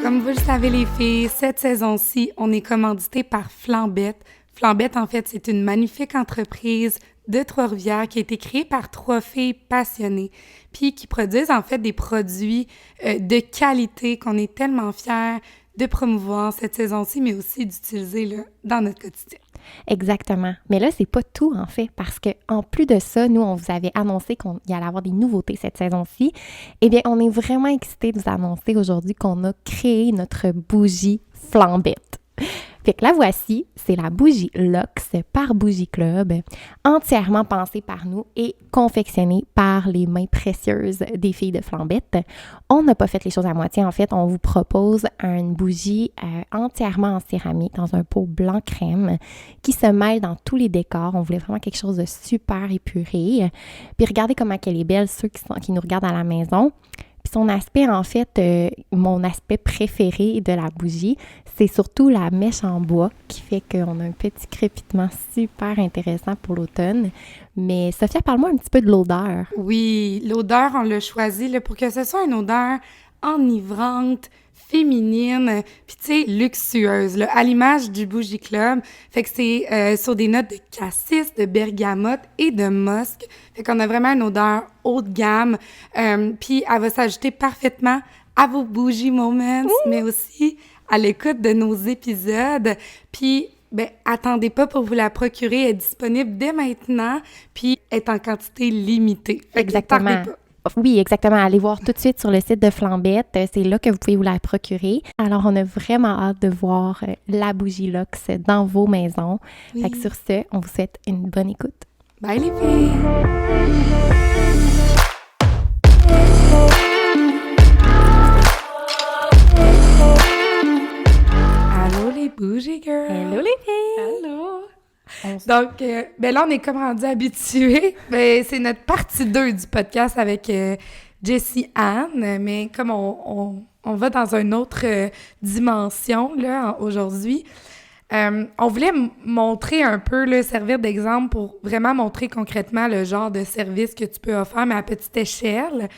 Comme vous le savez les filles, cette saison-ci, on est commandité par Flambette. Flambette, en fait, c'est une magnifique entreprise de Trois-Rivières qui a été créée par 3 filles passionnées, puis qui produisent en fait des produits de qualité qu'on est tellement fiers de promouvoir cette saison-ci, mais aussi d'utiliser là, dans notre quotidien. Exactement. Mais là, c'est pas tout, en fait, parce que en plus de ça, nous, on vous avait annoncé qu'il y allait avoir des nouveautés cette saison-ci. Eh bien, on est vraiment excités de vous annoncer aujourd'hui qu'on a créé notre bougie Flambette. Fait que la voici, c'est la bougie Luxe par Bougie Club, entièrement pensée par nous et confectionnée par les mains précieuses des filles de Flambette. On n'a pas fait les choses à moitié, en fait, on vous propose une bougie entièrement en céramique dans un pot blanc crème qui se mêle dans tous les décors. On voulait vraiment quelque chose de super épuré. Puis regardez comment elle est belle, ceux qui nous regardent à la maison. Puis son aspect, en fait, mon aspect préféré de la bougie, c'est surtout la mèche en bois qui fait qu'on a un petit crépitement super intéressant pour l'automne. Mais Sophia, parle-moi un petit peu de l'odeur. Oui, l'odeur, on l'a choisi là, pour que ce soit une odeur enivrante, féminine, puis tu sais, luxueuse, là, à l'image du Bougie Club. Fait que c'est sur des notes de cassis, de bergamote et de musc. Fait qu'on a vraiment une odeur haut de gamme. Puis elle va s'ajouter parfaitement à vos bougie moments, mais aussi à l'écoute de nos épisodes. Puis ben, attendez pas pour vous la procurer. Elle est disponible dès maintenant, puis est en quantité limitée. Fait que Exactement. tardez pas. Oui, exactement. Allez voir tout de suite sur le site de Flambette. C'est là que vous pouvez vous la procurer. Alors, on a vraiment hâte de voir la bougie Luxe dans vos maisons. Oui. Fait que sur ce, on vous souhaite une bonne écoute. Bye les filles! Allô les Bougie Girls! Hello les filles! Allô! Donc, ben là, on est comme rendu habitués. Ben, c'est notre partie 2 du podcast avec Jessie Anne, mais comme on va dans une autre dimension là, aujourd'hui, on voulait montrer un peu, là, servir d'exemple pour vraiment montrer concrètement le genre de service que tu peux offrir, mais à petite échelle.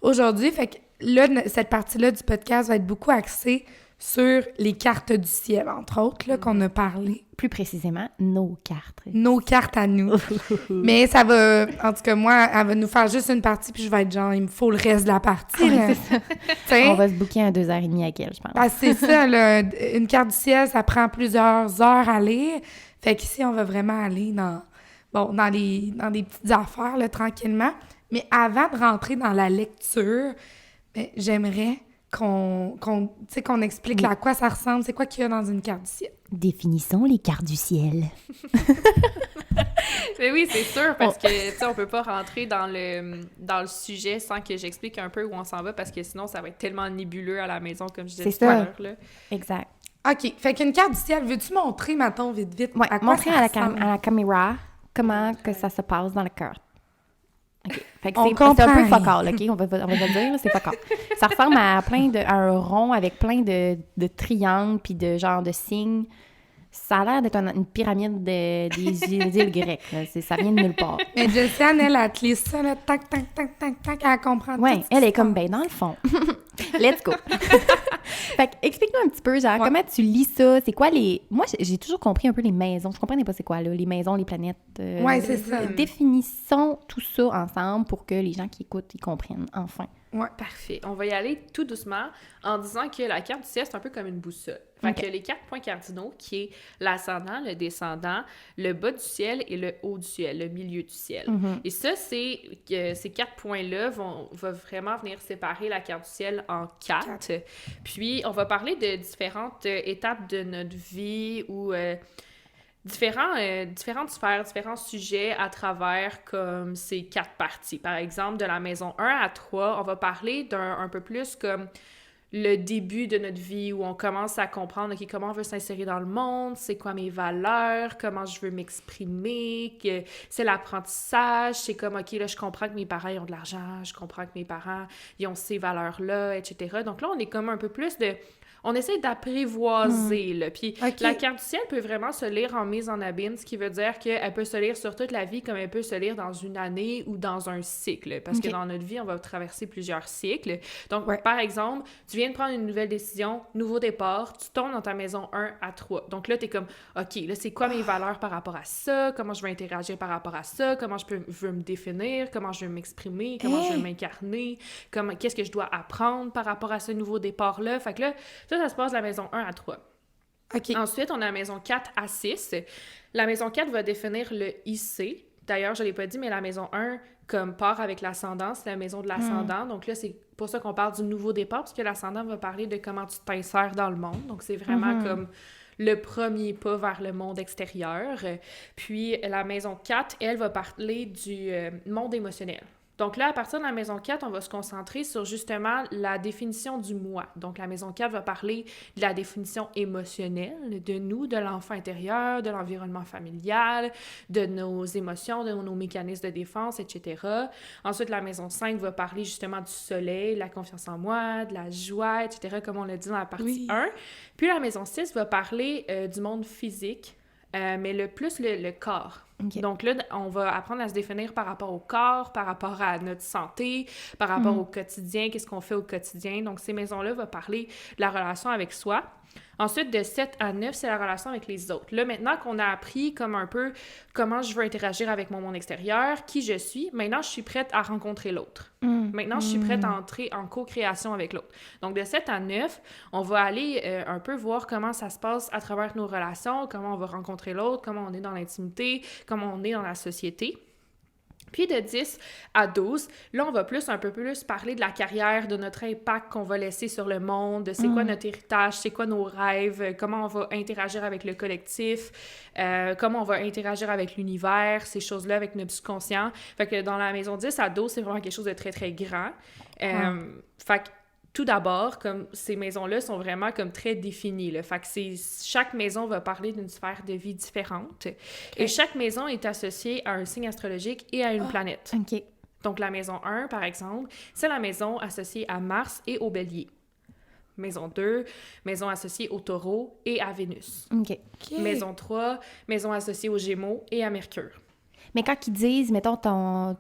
Aujourd'hui, fait que là, cette partie-là du podcast va être beaucoup axée sur les cartes du ciel, entre autres, là, qu'on a parlé. Plus précisément, nos cartes. Nos cartes à nous. Mais ça va, en tout cas, moi, elle va nous faire juste une partie, puis je vais être genre, il me faut le reste de la partie. Là. C'est ça. On va se booker à 2h30 à quel, je pense. Ben, c'est ça, là. Une carte du ciel, ça prend plusieurs heures à lire. Fait qu'ici, on va vraiment aller dans des petites affaires, là, tranquillement. Mais avant de rentrer dans la lecture, ben, j'aimerais qu'on explique là, à quoi ça ressemble, c'est quoi qu'il y a dans une carte du ciel. Définissons les cartes du ciel. Mais oui, c'est sûr, parce que, tu sais, on peut pas rentrer dans le sujet sans que j'explique un peu où on s'en va, parce que sinon, ça va être tellement nébuleux à la maison, comme je disais tout à l'heure, là. Exact. OK. Fait qu'une carte du ciel, veux-tu montrer, mettons, vite, ouais, à quoi montrer ça à ressemble? la caméra comment que ça se passe dans le cœur. OK. Fait que On c'est un peu focal, OK? On va le dire, là, c'est focal. Ça ressemble à un rond avec plein de triangles puis de genre de signes. Ça a l'air d'être une pyramide des îles grecques. Là. Ça vient de nulle part. Mais Jessiane, elle te lit ça, là, tac, tac, tac, tac, tac, elle comprend tout. Oui, elle est comme, ben dans le fond. Let's go! Fait que, explique-nous un petit peu, genre, comment tu lis ça? C'est quoi les... Moi, j'ai toujours compris un peu les maisons. Je comprenais pas c'est quoi, là, les maisons, les planètes. Oui, c'est ça. Définissons tout ça ensemble pour que les gens qui écoutent, ils comprennent, enfin. Ouais, parfait. On va y aller tout doucement en disant que la carte du ciel, c'est un peu comme une boussole. Fait que les 4 points cardinaux, qui est l'ascendant, le descendant, le bas du ciel et le haut du ciel, le milieu du ciel. Et ça, c'est que ces 4 points-là vont vraiment venir séparer la carte du ciel en 4. Puis, on va parler de différentes étapes de notre vie ou différentes sphères, différents sujets à travers comme ces 4 parties. Par exemple, de la maison 1 à 3, on va parler un peu plus comme le début de notre vie où on commence à comprendre, OK, comment on veut s'insérer dans le monde, c'est quoi mes valeurs, comment je veux m'exprimer, que c'est l'apprentissage, c'est comme, OK, là, je comprends que mes parents ils ont de l'argent, je comprends que mes parents ils ont ces valeurs-là, etc. Donc là, on est comme un peu plus de... On essaie d'apprivoiser, là. Puis OK. la carte du ciel peut vraiment se lire en mise en abîme, ce qui veut dire qu'elle peut se lire sur toute la vie comme elle peut se lire dans une année ou dans un cycle. Parce que OK. dans notre vie, on va traverser plusieurs cycles. Donc, Ouais. par exemple, tu viens de prendre une nouvelle décision, nouveau départ, tu tombes dans ta maison 1 à 3. Donc là, t'es comme, OK, là, c'est quoi mes valeurs par rapport à ça? Comment je vais interagir par rapport à ça? Comment veux me définir? Comment je veux m'exprimer? Comment je veux m'incarner? Qu'est-ce que je dois apprendre par rapport à ce nouveau départ-là? Fait que là, ça se passe de la maison 1 à 3. OK. Ensuite, on a la maison 4 à 6. La maison 4 va définir le IC. D'ailleurs, je ne l'ai pas dit, mais la maison 1, comme part avec l'ascendant, c'est la maison de l'ascendant. Donc là, c'est pour ça qu'on parle du nouveau départ, parce que l'ascendant va parler de comment tu t'insères dans le monde. Donc, c'est vraiment comme le premier pas vers le monde extérieur. Puis, la maison 4, elle, va parler du monde émotionnel. Donc là, à partir de la maison 4, on va se concentrer sur justement la définition du moi. Donc la maison 4 va parler de la définition émotionnelle de nous, de l'enfant intérieur, de l'environnement familial, de nos émotions, de nos mécanismes de défense, etc. Ensuite, la maison 5 va parler justement du soleil, de la confiance en moi, de la joie, etc., comme on l'a dit dans la partie 1. Puis la maison 6 va parler du monde physique, mais le corps. Okay. Donc là, on va apprendre à se définir par rapport au corps, par rapport à notre santé, par rapport au quotidien, qu'est-ce qu'on fait au quotidien. Donc, ces maisons-là vont parler de la relation avec soi. Ensuite, de 7 à 9, c'est la relation avec les autres. Là, maintenant qu'on a appris comme un peu comment je veux interagir avec mon monde extérieur, qui je suis, maintenant, je suis prête à rencontrer l'autre. Maintenant, je suis prête à entrer en co-création avec l'autre. Donc, de 7 à 9, on va aller un peu voir comment ça se passe à travers nos relations, comment on va rencontrer l'autre, comment on est dans l'intimité, comment on est dans la société. Puis de 10 à 12, là, on va un peu plus parler de la carrière, de notre impact qu'on va laisser sur le monde, de c'est quoi notre héritage, c'est quoi nos rêves, comment on va interagir avec le collectif, comment on va interagir avec l'univers, ces choses-là avec notre subconscient. Fait que dans la maison 10 à 12, c'est vraiment quelque chose de très, très grand. Fait que tout d'abord, comme ces maisons-là sont vraiment comme très définies, là. Fait que chaque maison va parler d'une sphère de vie différente. Okay. Et chaque maison est associée à un signe astrologique et à une planète. OK. Donc, la maison 1, par exemple, c'est la maison associée à Mars et au Bélier. Maison 2, maison associée au Taureau et à Vénus. OK. Maison 3, maison associée aux Gémeaux et à Mercure. Mais quand ils disent, mettons, ta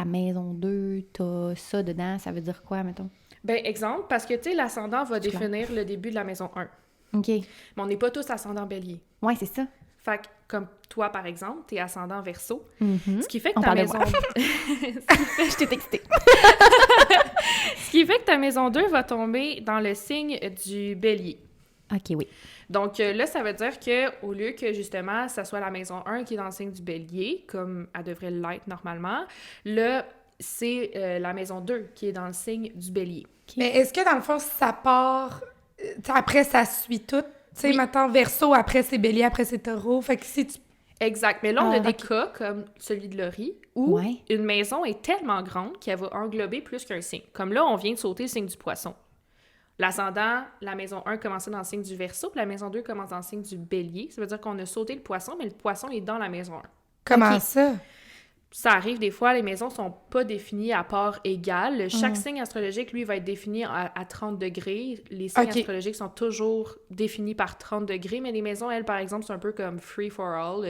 maison 2, t'as ça dedans, ça veut dire quoi, mettons? Ben, exemple, parce que, tu sais, l'ascendant va définir le début de la maison 1. OK. Mais on n'est pas tous ascendant Bélier. Ouais, c'est ça. Fait que, comme toi, par exemple, t'es ascendant Verseau. Mm-hmm. Ce qui fait que on ta parle maison... Je t'ai texté. Ce qui fait que ta maison 2 va tomber dans le signe du Bélier. OK, oui. Donc là, ça veut dire que au lieu que, justement, ça soit la maison 1 qui est dans le signe du Bélier, comme elle devrait l'être normalement, là, c'est la maison 2 qui est dans le signe du Bélier. Okay. Mais est-ce que, dans le fond, ça part... après, ça suit tout? Tu sais, Oui. maintenant, Verseau, après, c'est Bélier, après, c'est Taureau. Fait que si tu... Exact. Mais là, on a des OK. cas comme celui de Laurie où Ouais. une maison est tellement grande qu'elle va englober plus qu'un signe. Comme là, on vient de sauter le signe du Poisson. L'ascendant, la maison 1 commençait dans le signe du Verseau, puis la maison 2 commence dans le signe du Bélier. Ça veut dire qu'on a sauté le Poisson, mais le Poisson est dans la maison 1. Comment OK. ça? Ça arrive des fois, les maisons sont pas définies à part égale. Chaque signe astrologique, lui, va être défini à 30 degrés. Les signes OK. astrologiques sont toujours définis par 30 degrés, mais les maisons, elles, par exemple, c'est un peu comme free for all.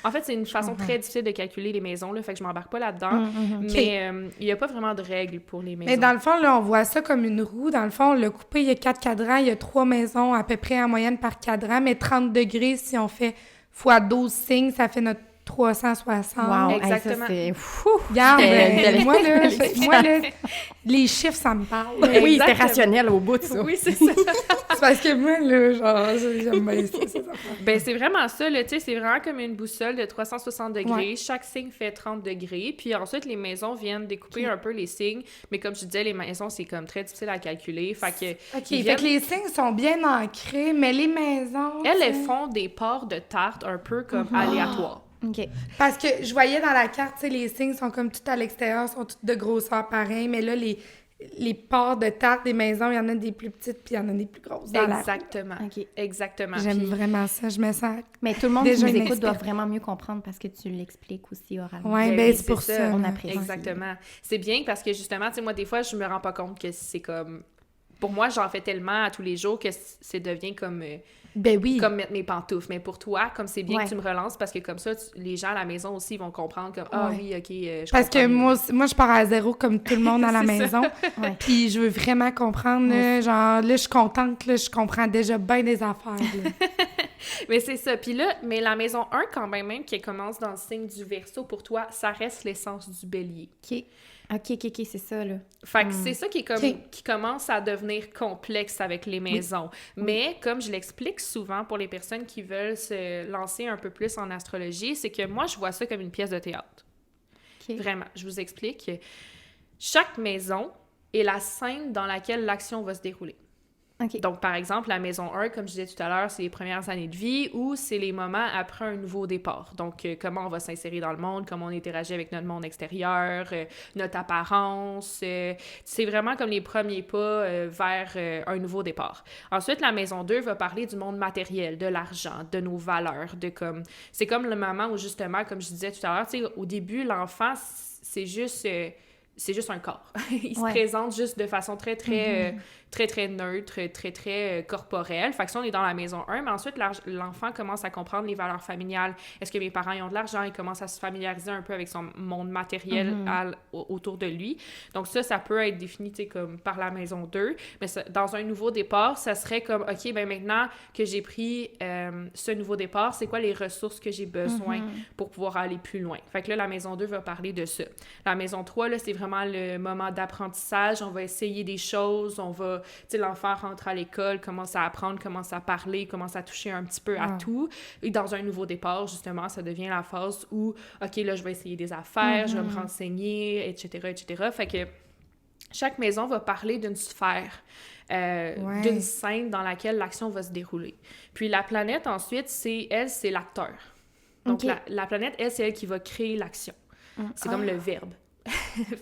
En fait, c'est une façon très difficile de calculer les maisons, là, fait que je m'embarque pas là-dedans. Mais il y a pas vraiment de règles pour les maisons. Mais dans le fond, là, on voit ça comme une roue. Dans le fond, le coupé, il y a 4 cadrans. Il y a 3 maisons à peu près en moyenne par cadran. Mais 30 degrés, si on fait fois 12 signes, ça fait notre 360. Wow. Exactement. Hey, ça, c'est fou. Regarde, Belle moi, là, les chiffres, ça me parle. Oui, c'était Exactement. rationnel au bout de ça. Oui, c'est ça. C'est parce que moi, là, genre, j'aime bien ça, ces affaires. Ben, c'est vraiment ça, là, tu sais, c'est vraiment comme une boussole de 360 degrés. Ouais. Chaque signe fait 30 degrés. Puis ensuite, les maisons viennent découper un peu les signes. Mais comme je disais, les maisons, c'est comme très difficile à calculer. Fait que... OK, ils fait viennent- que les signes sont bien ancrés, mais les maisons... Elles tu sais, font des parts de tarte un peu comme aléatoires. OK. Parce que je voyais dans la carte, tu sais, les signes sont comme tout à l'extérieur, sont toutes de grosseur pareille, mais là, les parts de tarte des maisons, il y en a des plus petites, puis il y en a des plus grosses dans la Exactement. OK. Exactement. J'aime Puis- vraiment ça, je me sens... Mais tout le monde Déjà qui nous une écoute doit experte. vraiment mieux comprendre parce que tu l'expliques aussi oralement. Ouais, Ben ben oui, c'est pour c'est ça. On là. apprécie. Exactement. C'est bien parce que justement, tu sais, moi, des fois, je me rends pas compte que c'est comme Pour moi, j'en fais tellement à tous les jours que ça devient comme... Ben oui. Comme mettre mes pantoufles. Mais pour toi, comme c'est bien Ouais. que tu me relances, parce que comme ça, les gens à la maison aussi vont comprendre comme « Ah oui, OK, je Parce que comprends. moi, je pars à zéro comme tout le monde à la C'est maison. Ouais. Puis je veux vraiment comprendre, là, genre, là, je suis contente, là, je comprends déjà bien des affaires, là. Mais c'est ça. Puis là, mais la maison 1, quand même, qui commence dans le signe du Verseau, pour toi, ça reste l'essence du Bélier. OK, c'est ça, là. Fait que c'est ça qui est comme Ok. qui commence à devenir complexe avec les maisons. Mais comme je l'explique souvent pour les personnes qui veulent se lancer un peu plus en astrologie, c'est que moi, je vois ça comme une pièce de théâtre. OK. Vraiment, je vous explique. Chaque maison est la scène dans laquelle l'action va se dérouler. OK. Donc, par exemple, la maison 1, comme je disais tout à l'heure, c'est les premières années de vie ou c'est les moments après un nouveau départ. Donc, comment on va s'insérer dans le monde, comment on interagit avec notre monde extérieur, notre apparence. C'est vraiment comme les premiers pas vers un nouveau départ. Ensuite, la maison 2 va parler du monde matériel, de l'argent, de nos valeurs, de comme... C'est comme le moment où, justement, comme je disais tout à l'heure, tu sais, au début, l'enfant, c'est juste un corps. Il se présente juste de façon très neutre, très corporelle. Fait que ça, on est dans la maison 1, mais ensuite, l'enfant commence à comprendre les valeurs familiales. Est-ce que mes parents ils ont de l'argent? Il commence à se familiariser un peu avec son monde matériel autour de lui. Donc ça peut être défini, tu sais, comme par la maison 2, mais dans un nouveau départ, ça serait comme, OK, ben maintenant que j'ai pris ce nouveau départ, c'est quoi les ressources que j'ai besoin pour pouvoir aller plus loin? Fait que là, la maison 2 va parler de ça. La maison 3, là, c'est vraiment le moment d'apprentissage. On va essayer des choses, on va... Tu sais, l'enfant rentre à l'école, commence à apprendre, commence à parler, commence à toucher un petit peu à tout. Et dans un nouveau départ, justement, ça devient la phase où, OK, là, je vais essayer des affaires, je vais me renseigner, etc., etc. Fait que chaque maison va parler d'une sphère, d'une scène dans laquelle l'action va se dérouler. Puis la planète, ensuite, c'est l'acteur. Donc, la planète, c'est elle qui va créer l'action. C'est comme le verbe.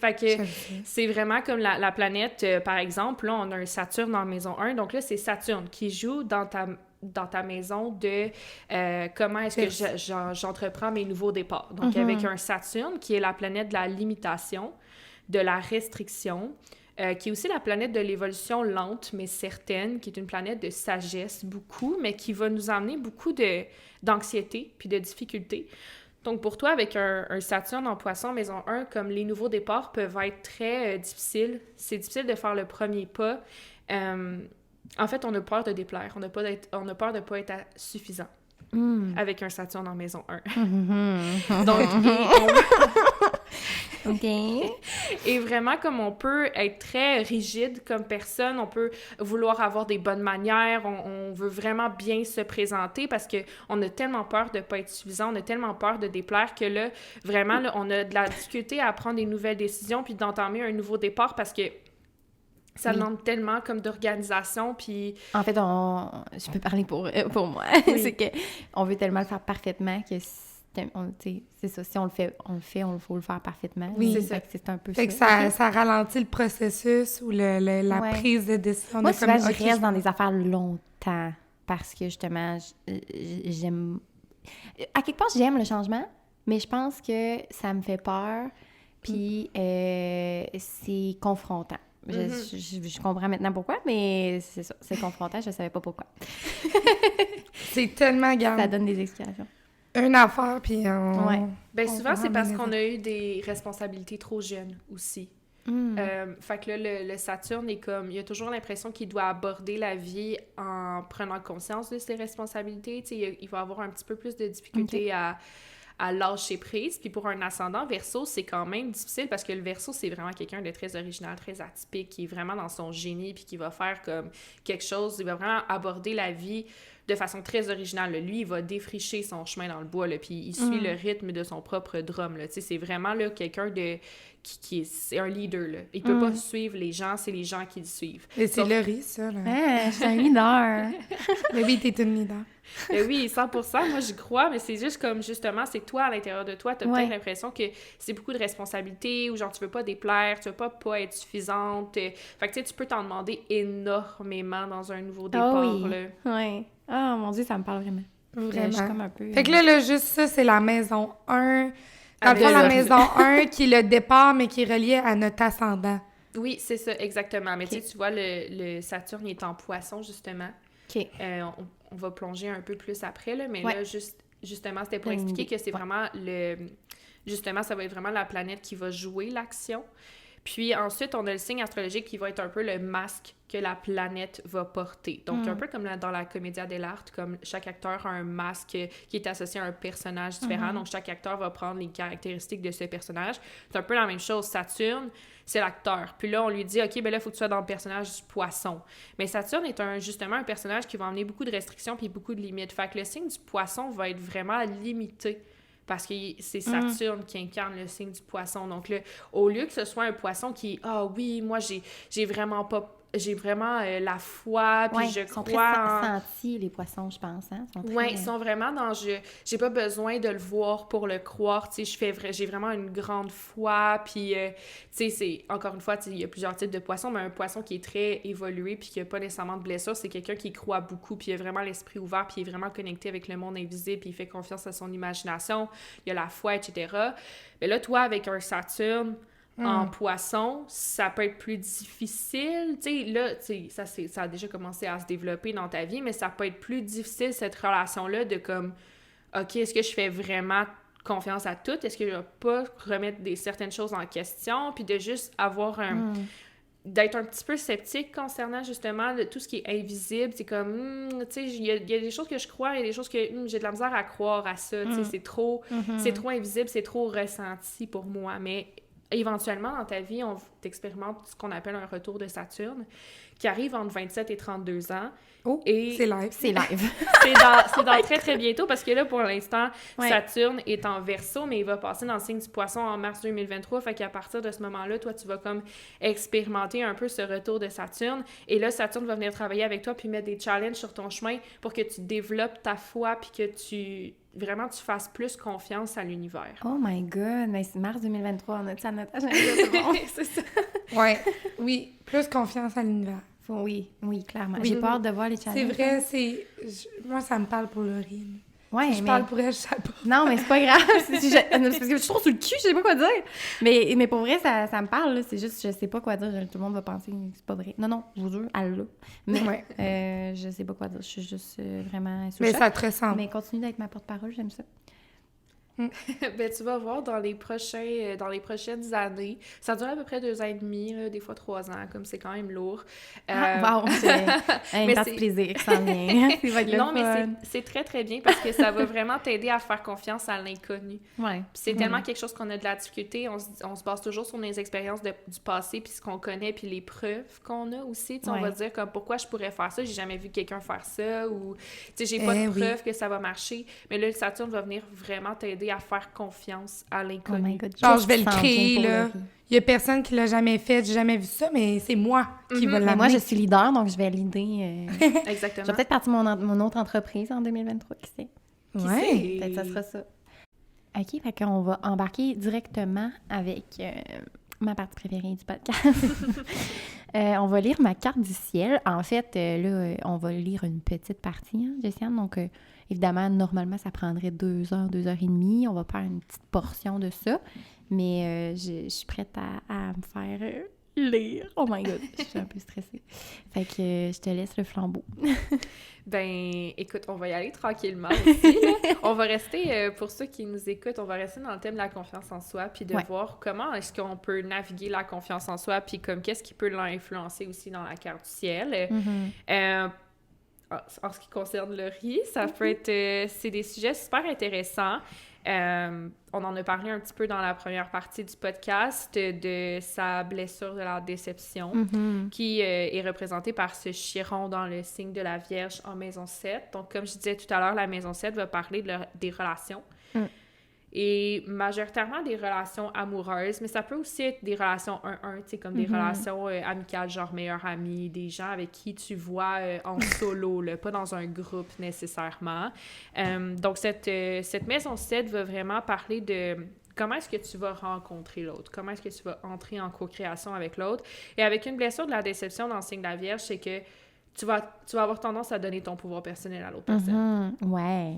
Fait que c'est vraiment comme la planète, par exemple, là, on a un Saturne dans la maison 1, donc là, c'est Saturne qui joue dans ta maison de comment est-ce que j'entreprends mes nouveaux départs. Donc, avec un Saturne qui est la planète de la limitation, de la restriction, qui est aussi la planète de l'évolution lente mais certaine, qui est une planète de sagesse beaucoup, mais qui va nous amener beaucoup d'anxiété puis de difficultés. Donc, pour toi, avec un Saturne en Poisson, maison 1, comme les nouveaux départs peuvent être très difficiles. C'est difficile de faire le premier pas. En fait, on a peur de déplaire. On a peur de ne pas être suffisant avec un Saturne en maison 1. Donc, OK. et vraiment, comme on peut être très rigide comme personne, on peut vouloir avoir des bonnes manières, on veut vraiment bien se présenter parce qu'on a tellement peur de ne pas être suffisant, on a tellement peur de déplaire que là, vraiment, là, on a de la difficulté à prendre des nouvelles décisions puis d'entamer un nouveau départ parce que ça demande tellement comme d'organisation, puis... En fait, je peux parler pour moi. Oui. C'est que on veut tellement le faire parfaitement que c'est ça. Si on le fait, faut le faire parfaitement. Oui. C'est C'est ça. ça. C'est un peu Fait que ça. ça ralentit le processus ou la Ouais. prise de décision. Moi, de souvent, comme, je reste dans des affaires longtemps parce que, justement, j'aime... À quelque part, j'aime le changement, mais je pense que ça me fait peur, puis c'est confrontant. Je comprends maintenant pourquoi, mais c'est ça, c'est confrontant, je savais pas pourquoi. C'est tellement Ça grave. donne des explications. Une affaire, puis on... Ouais. Ben souvent, c'est parce ramène qu'on a eu des responsabilités trop jeunes aussi. Fait que là, le Saturne est comme... Il a toujours l'impression qu'il doit aborder la vie en prenant conscience de ses responsabilités. Tu sais, il va avoir un petit peu plus de difficulté à lâcher prise. Puis pour un ascendant Verseau, c'est quand même difficile parce que le Verseau, c'est vraiment quelqu'un de très original, très atypique, qui est vraiment dans son génie puis qui va faire comme quelque chose. Il va vraiment aborder la vie de façon très originale. Là. Lui, il va défricher son chemin dans le bois, là, puis il suit le rythme de son propre drum. Là. C'est vraiment là, quelqu'un c'est un leader. Là. Il peut pas suivre les gens, c'est les gens qui le suivent. Et c'est Laurie, ça, là. Ah, je suis un leader. Mais oui, t'es une leader. Oui, 100%, moi j'y crois, mais c'est juste comme, justement, c'est toi, à l'intérieur de toi, t'as peut-être l'impression que c'est beaucoup de responsabilités, ou genre, tu veux pas déplaire, tu veux pas être suffisante. Fait que, tu sais, tu peux t'en demander énormément dans un nouveau départ, là. Oui. Ah, mon Dieu, ça me parle vraiment. Vraiment. Je suis comme un peu... Fait que là, juste ça, c'est la maison 1. Dans le Avec fond, la ça. maison 1 qui est le départ, mais qui est reliée à notre ascendant. Oui, c'est ça, exactement. Mais tu sais, tu vois, le Saturne est en Poisson, justement. OK. On va plonger un peu plus après, là, mais Ouais. là, justement, c'était pour expliquer que c'est vraiment Justement, ça va être vraiment la planète qui va jouer l'action. Puis ensuite, on a le signe astrologique qui va être un peu le masque que la planète va porter. Donc, un peu comme dans la Commedia dell'arte, comme chaque acteur a un masque qui est associé à un personnage différent. Donc, chaque acteur va prendre les caractéristiques de ce personnage. C'est un peu la même chose. Saturne, c'est l'acteur. Puis là, on lui dit, OK, ben là, il faut que tu sois dans le personnage du poisson. Mais Saturne est justement un personnage qui va emmener beaucoup de restrictions puis beaucoup de limites. Fait que le signe du poisson va être vraiment limité. Parce que c'est Saturne qui incarne le signe du poisson. Donc là, au lieu que ce soit un poisson qui, oui, moi, j'ai vraiment la foi, puis je Ils sont crois très en... sentis, les poissons, je pense. Hein? Oui, ils sont vraiment dans... J'ai pas besoin de le voir pour le croire, tu sais, j'ai vraiment une grande foi, puis, tu sais, c'est... Encore une fois, il y a plusieurs types de poissons, mais un poisson qui est très évolué, puis qui a pas nécessairement de blessure, c'est quelqu'un qui croit beaucoup, puis il a vraiment l'esprit ouvert, puis il est vraiment connecté avec le monde invisible, puis il fait confiance à son imagination, il a la foi, etc. Mais là, toi, avec un Saturne... En poisson, ça peut être plus difficile. Tu sais, là, ça a déjà commencé à se développer dans ta vie, mais ça peut être plus difficile, cette relation-là, de comme, OK, est-ce que je fais vraiment confiance à tout? Est-ce que je vais pas remettre certaines choses en question? Puis de juste avoir d'être un petit peu sceptique concernant, justement, de tout ce qui est invisible. C'est comme, tu sais, il y a des choses que je crois, il y a des choses que j'ai de la misère à croire à ça. Tu sais, c'est trop invisible, c'est trop ressenti pour moi. Mais éventuellement, dans ta vie, on t'expérimente ce qu'on appelle un retour de Saturne, qui arrive entre 27 et 32 ans. Oh, et c'est live. C'est live. c'est dans très, très bientôt, parce que là, pour l'instant, Saturne est en Verseau, mais il va passer dans le signe du Poisson en mars 2023. Fait qu'à partir de ce moment-là, toi, tu vas comme expérimenter un peu ce retour de Saturne. Et là, Saturne va venir travailler avec toi puis mettre des challenges sur ton chemin pour que tu développes ta foi puis que tu fasses plus confiance à l'univers. Oh my God! Mais c'est mars 2023, on a ça à notre agenda, tout le monde. C'est ça. Ouais, oui, plus confiance à l'univers. Oui, clairement. Oui. J'ai peur de voir les challenges. C'est vrai, moi, ça me parle pour Laurine. Ouais, Je parle pour elle, je sais pas. Non, mais c'est pas grave. C'est parce que je suis trop sur le cul, je sais pas quoi dire. Mais pour vrai, ça me parle, là. C'est juste, je sais pas quoi dire. Tout le monde va penser que c'est pas vrai. Non, je vous jure, elle l'a. Mais je sais pas quoi dire. Je suis juste vraiment sous Mais choc. ça te ressemble. Mais continue d'être ma porte-parole, j'aime ça. Ben, tu vas voir dans les prochaines années. Ça dure à peu près 2 ans et demi, là, des fois 3 ans, comme c'est quand même lourd. Wow, c'est un parti plaisir qui s'en vient. Non, mais c'est très, très bien parce que ça va vraiment t'aider à faire confiance à l'inconnu. Ouais. Puis c'est tellement quelque chose qu'on a de la difficulté. On se base toujours sur les expériences du passé, puis ce qu'on connaît, puis les preuves qu'on a aussi. On va dire comme pourquoi je pourrais faire ça, j'ai jamais vu quelqu'un faire ça, ou j'ai pas de preuves que ça va marcher. Mais là, le Saturne va venir vraiment t'aider à faire confiance à l'inconnu. Oh my God, genre, je vais le créer, là. Il y a personne qui l'a jamais fait, j'ai jamais vu ça, mais c'est moi qui va l'amener. Moi, je suis leader, donc je vais l'idée. Exactement. Je vais peut-être partir mon autre entreprise en 2023, qui sait? Ouais. Peut-être ça sera ça. OK, fait qu'on va embarquer directement avec ma partie préférée du podcast. On va lire ma carte du ciel. En fait, là, on va lire une petite partie, Jessiane. Donc, évidemment, normalement, ça prendrait 2 heures, 2 heures et demie. On va faire une petite portion de ça. Mais je suis prête à me faire lire. Oh my God, je suis un peu stressée. Fait que je te laisse le flambeau. Ben, écoute, on va y aller tranquillement aussi, là. On va rester, pour ceux qui nous écoutent, on va rester dans le thème de la confiance en soi, puis de voir comment est-ce qu'on peut naviguer la confiance en soi, puis comme qu'est-ce qui peut l'influencer aussi dans la carte du ciel. En ce qui concerne le riz, ça peut être... c'est des sujets super intéressants. On en a parlé un petit peu dans la première partie du podcast de sa blessure de la déception, qui est représentée par ce chiron dans le signe de la Vierge en maison 7. Donc, comme je disais tout à l'heure, la maison 7 va parler des relations. Et majoritairement des relations amoureuses, mais ça peut aussi être des relations 1-1, tu sais, comme des relations amicales, genre meilleurs amis, des gens avec qui tu vois en solo, là, pas dans un groupe nécessairement. Donc, cette maison 7 va vraiment parler de comment est-ce que tu vas rencontrer l'autre, comment est-ce que tu vas entrer en co-création avec l'autre. Et avec une blessure de la déception dans le signe de la Vierge, c'est que tu vas avoir tendance à donner ton pouvoir personnel à l'autre personne. Ouais.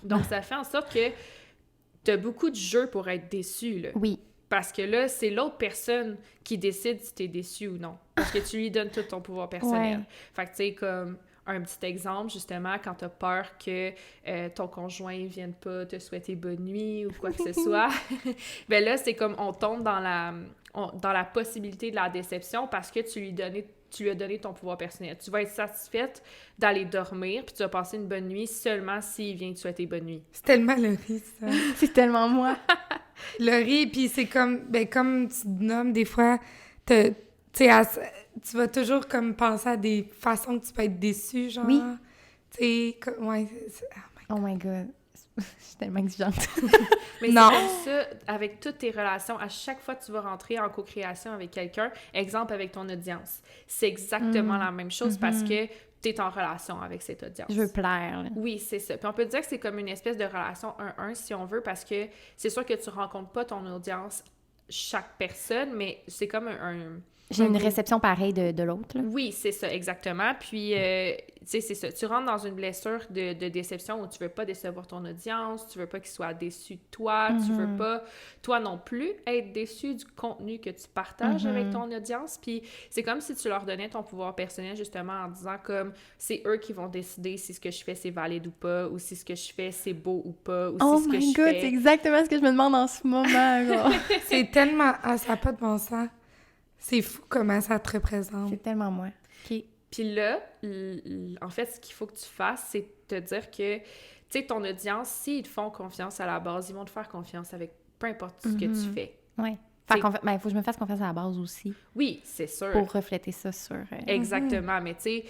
Donc, ça fait en sorte que t'as beaucoup de jeux pour être déçu, là. Oui. Parce que là, c'est l'autre personne qui décide si t'es déçu ou non. Parce que tu lui donnes tout ton pouvoir personnel. Ouais. Fait que, tu sais, comme un petit exemple, justement, quand t'as peur que ton conjoint ne vienne pas te souhaiter bonne nuit ou quoi que ce soit, ben là, c'est comme on tombe dans la possibilité de la déception parce que tu lui as donné ton pouvoir personnel. Tu vas être satisfaite d'aller dormir, puis tu vas passer une bonne nuit seulement s'il vient te souhaiter bonne nuit. C'est tellement Laurie, ça. C'est tellement moi. Laurie, puis c'est comme tu nommes, des fois, tu sais, tu vas toujours comme penser à des façons que tu peux être déçu, genre. Oui. Tu sais, ouais, Oh my God. Je suis tellement exigeante. Mais Non. c'est comme ça, avec toutes tes relations, à chaque fois que tu vas rentrer en co-création avec quelqu'un, exemple avec ton audience, c'est exactement la même chose parce que tu es en relation avec cette audience. Je veux plaire. Là. Oui, c'est ça. Puis on peut dire que c'est comme une espèce de relation 1-1 si on veut, parce que c'est sûr que tu rencontres pas ton audience chaque personne, mais c'est comme J'ai une réception pareille de l'autre. Là. Oui, c'est ça, exactement. Puis, tu sais, c'est ça. Tu rentres dans une blessure de déception où tu veux pas décevoir ton audience, tu veux pas qu'ils soient déçus de toi, tu veux pas, toi non plus, être déçu du contenu que tu partages avec ton audience. Puis, c'est comme si tu leur donnais ton pouvoir personnel, justement, en disant comme, c'est eux qui vont décider si ce que je fais, c'est valide ou pas, ou si ce que je fais, c'est beau ou pas, ou Oh si ce que my je God, fais... c'est exactement ce que je me demande en ce moment. Genre. c'est tellement... Ah, ça n'a pas de bon sens. C'est fou comment ça te représente. C'est tellement moi. OK. Puis là, en fait, ce qu'il faut que tu fasses, c'est te dire que, tu sais, ton audience, s'ils te font confiance à la base, ils vont te faire confiance avec peu importe ce que tu fais. Oui. Il faut que je me fasse confiance à la base aussi. Oui, c'est sûr. Pour refléter ça sur... Exactement. Mais tu sais,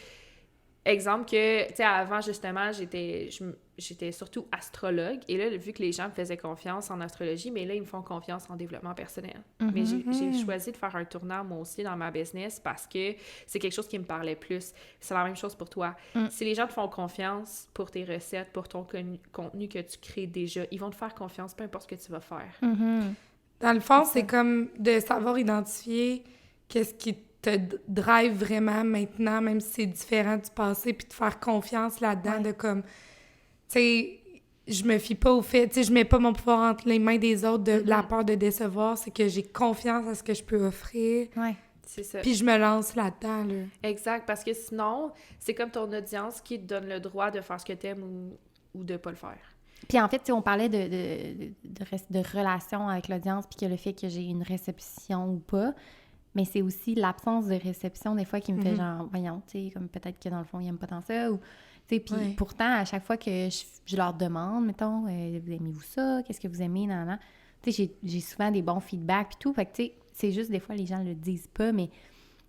exemple que, tu sais, avant, justement, j'étais surtout astrologue. Et là, vu que les gens me faisaient confiance en astrologie, mais là, ils me font confiance en développement personnel. Mais j'ai choisi de faire un tournant, moi aussi, dans ma business parce que c'est quelque chose qui me parlait plus. C'est la même chose pour toi. Si les gens te font confiance pour tes recettes, pour ton contenu que tu crées déjà, ils vont te faire confiance, peu importe ce que tu vas faire. Dans le fond, c'est comme de savoir identifier qu'est-ce qui te drive vraiment maintenant, même si c'est différent du passé, puis de faire confiance là-dedans, de comme, tu sais, je me fie pas au fait, tu sais, je mets pas mon pouvoir entre les mains des autres de la peur de décevoir, c'est que j'ai confiance à ce que je peux offrir, C'est ça. puis je me lance là-dedans, là. Exact, parce que sinon, c'est comme ton audience qui te donne le droit de faire ce que t'aimes ou de pas le faire. Puis en fait, tu sais, on parlait de relation avec l'audience, puis que le fait que j'ai une réception ou pas, mais c'est aussi l'absence de réception, des fois, qui me fait genre, voyons, tu sais, comme peut-être que dans le fond, ils n'aiment pas tant ça, ou, tu sais, puis pourtant, à chaque fois que je leur demande, mettons, vous aimez-vous ça? Qu'est-ce que vous aimez? Nan. Tu sais, j'ai souvent des bons feedbacks, puis tout, fait que, tu sais, c'est juste, des fois, les gens le disent pas, mais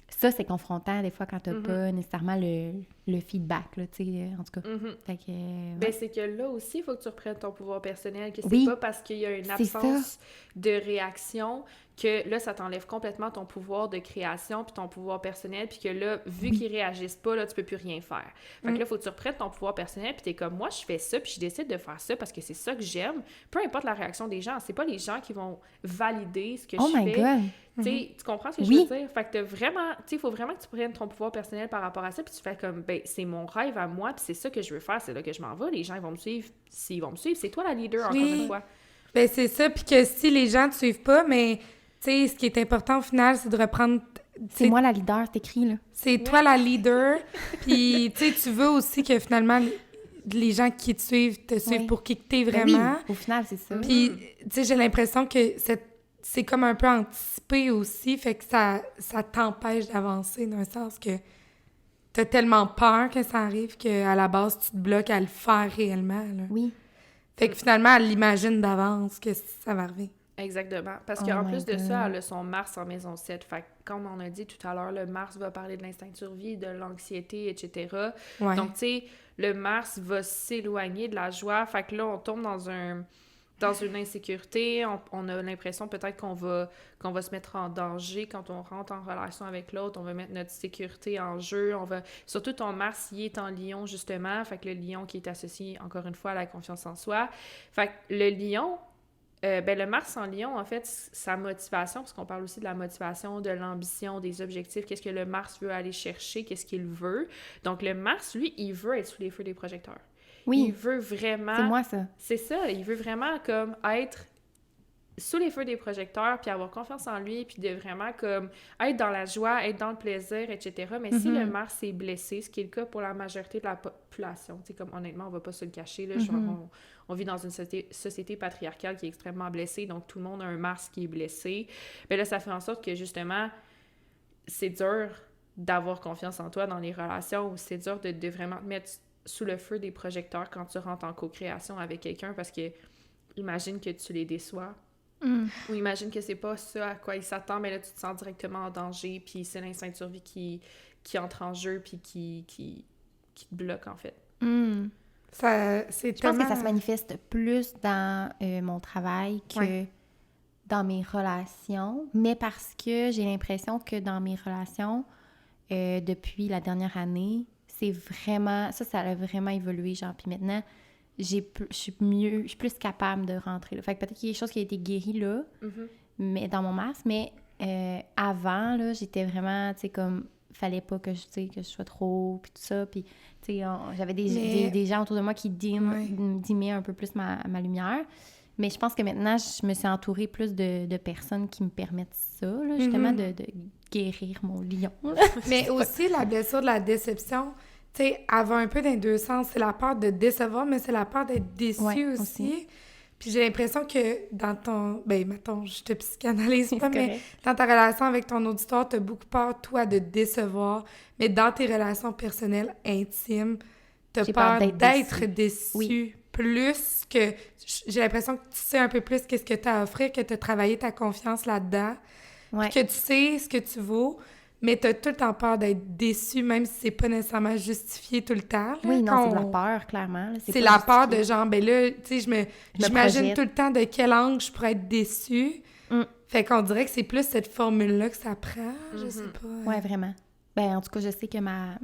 ça, c'est confrontant, des fois, quand t'as pas nécessairement le feedback, là, tu sais, en tout cas. Fait que, Ben, c'est que là aussi, il faut que tu reprennes ton pouvoir personnel, que c'est Oui, pas parce qu'il y a une absence de réaction que là, ça t'enlève complètement ton pouvoir de création puis ton pouvoir personnel, puis que là, vu qu'ils réagissent pas, là, tu peux plus rien faire. Fait que là, il faut que tu reprennes ton pouvoir personnel, puis t'es comme, moi, je fais ça, puis je décide de faire ça parce que c'est ça que j'aime. Peu importe la réaction des gens, c'est pas les gens qui vont valider ce que je fais. God! Tu comprends ce que je veux dire? Fait que t'as vraiment, tu sais, il faut vraiment que tu prennes ton pouvoir personnel par rapport à ça, puis tu fais comme, ben, c'est mon rêve à moi, puis c'est ça que je veux faire, c'est là que je m'en vais, les gens, ils vont me suivre, s'ils vont me suivre, c'est toi la leader, encore une fois. Ben c'est ça, puis que si les gens te suivent pas, mais, tu sais, ce qui est important au final, c'est de reprendre... C'est moi la leader, c'est écrit, là. C'est toi la leader, puis, tu sais, tu veux aussi que, finalement, les gens qui te suivent pour qui que t'es vraiment. Ben oui, au final, c'est ça. Puis, tu sais, j'ai l'impression que c'est comme un peu anticipé aussi, fait que ça t'empêche d'avancer, dans le sens que t'as tellement peur que ça arrive qu'à la base, tu te bloques à le faire réellement, là. Oui. Fait que finalement, elle l'imagine d'avance que ça va arriver. Exactement. Parce qu'en plus de ça, elle a son Mars en maison 7. Fait que, comme on a dit tout à l'heure, le Mars va parler de l'instinct de survie, de l'anxiété, etc. Ouais. Donc, tu sais, le Mars va s'éloigner de la joie. Fait que là, on tombe dans une insécurité. On a l'impression peut-être qu'on va se mettre en danger quand on rentre en relation avec l'autre. On va mettre notre sécurité en jeu. Surtout ton Mars, il est en Lion, justement. Fait que le Lion qui est associé, encore une fois, à la confiance en soi. Fait que le Lion... le Mars en Lion, en fait, sa motivation, parce qu'on parle aussi de la motivation, de l'ambition, des objectifs, qu'est-ce que le Mars veut aller chercher, qu'est-ce qu'il veut. Donc, le Mars, lui, il veut être sous les feux des projecteurs. Oui. Il veut vraiment... C'est moi, ça. C'est ça, il veut vraiment comme être sous les feux des projecteurs, puis avoir confiance en lui, puis de vraiment comme être dans la joie, être dans le plaisir, etc. Mais si le Mars est blessé, ce qui est le cas pour la majorité de la population, tu sais, comme honnêtement, on va pas se le cacher, là, genre, on vit dans une société patriarcale qui est extrêmement blessée, donc tout le monde a un Mars qui est blessé. Mais là, ça fait en sorte que justement, c'est dur d'avoir confiance en toi dans les relations, ou c'est dur de vraiment te mettre sous le feu des projecteurs quand tu rentres en co-création avec quelqu'un, parce que imagine que tu les déçois. Ou imagine que c'est pas ça à quoi il s'attend, mais là, tu te sens directement en danger, puis c'est l'instinct de survie qui entre en jeu, puis qui te bloque, en fait. C'est Je pense que ça se manifeste plus dans mon travail que dans mes relations, mais parce que j'ai l'impression que dans mes relations, depuis la dernière année, c'est vraiment... Ça a vraiment évolué, genre, puis maintenant... je suis plus capable de rentrer là. Fait que peut-être qu'il y a des choses qui ont été guéries là, mais dans mon Mars, mais avant, là, j'étais vraiment, tu sais, comme, fallait pas que je sois trop, puis tout ça, puis, tu sais, j'avais des gens autour de moi qui dimmaient un peu plus ma lumière, mais je pense que maintenant, je me suis entourée plus de personnes qui me permettent ça, là, justement, de guérir mon lion. Mais aussi, la blessure de la déception... Tu sais, elle va un peu dans les deux sens. C'est la peur de décevoir, mais c'est la peur d'être déçu aussi. Puis j'ai l'impression que dans ton... Ben, mettons, je te psychanalyse pas, mais dans ta relation avec ton auditoire, t'as beaucoup peur, toi, de décevoir. Mais dans tes relations personnelles, intimes, t'as peur d'être déçu. Plus que... J'ai l'impression que tu sais un peu plus qu'est-ce que t'as à offrir, que t'as travaillé ta confiance là-dedans, puis que tu sais ce que tu vaux. Mais t'as tout le temps peur d'être déçu, même si c'est pas nécessairement justifié tout le temps. Là, oui, non, c'est de la peur, clairement. Là, c'est la peur de genre, ben là, tu sais, j'imagine tout le temps de quel angle je pourrais être déçue. Fait qu'on dirait que c'est plus cette formule-là que ça prend, je sais pas. Ouais, vraiment. Ben, en tout cas, je sais que ma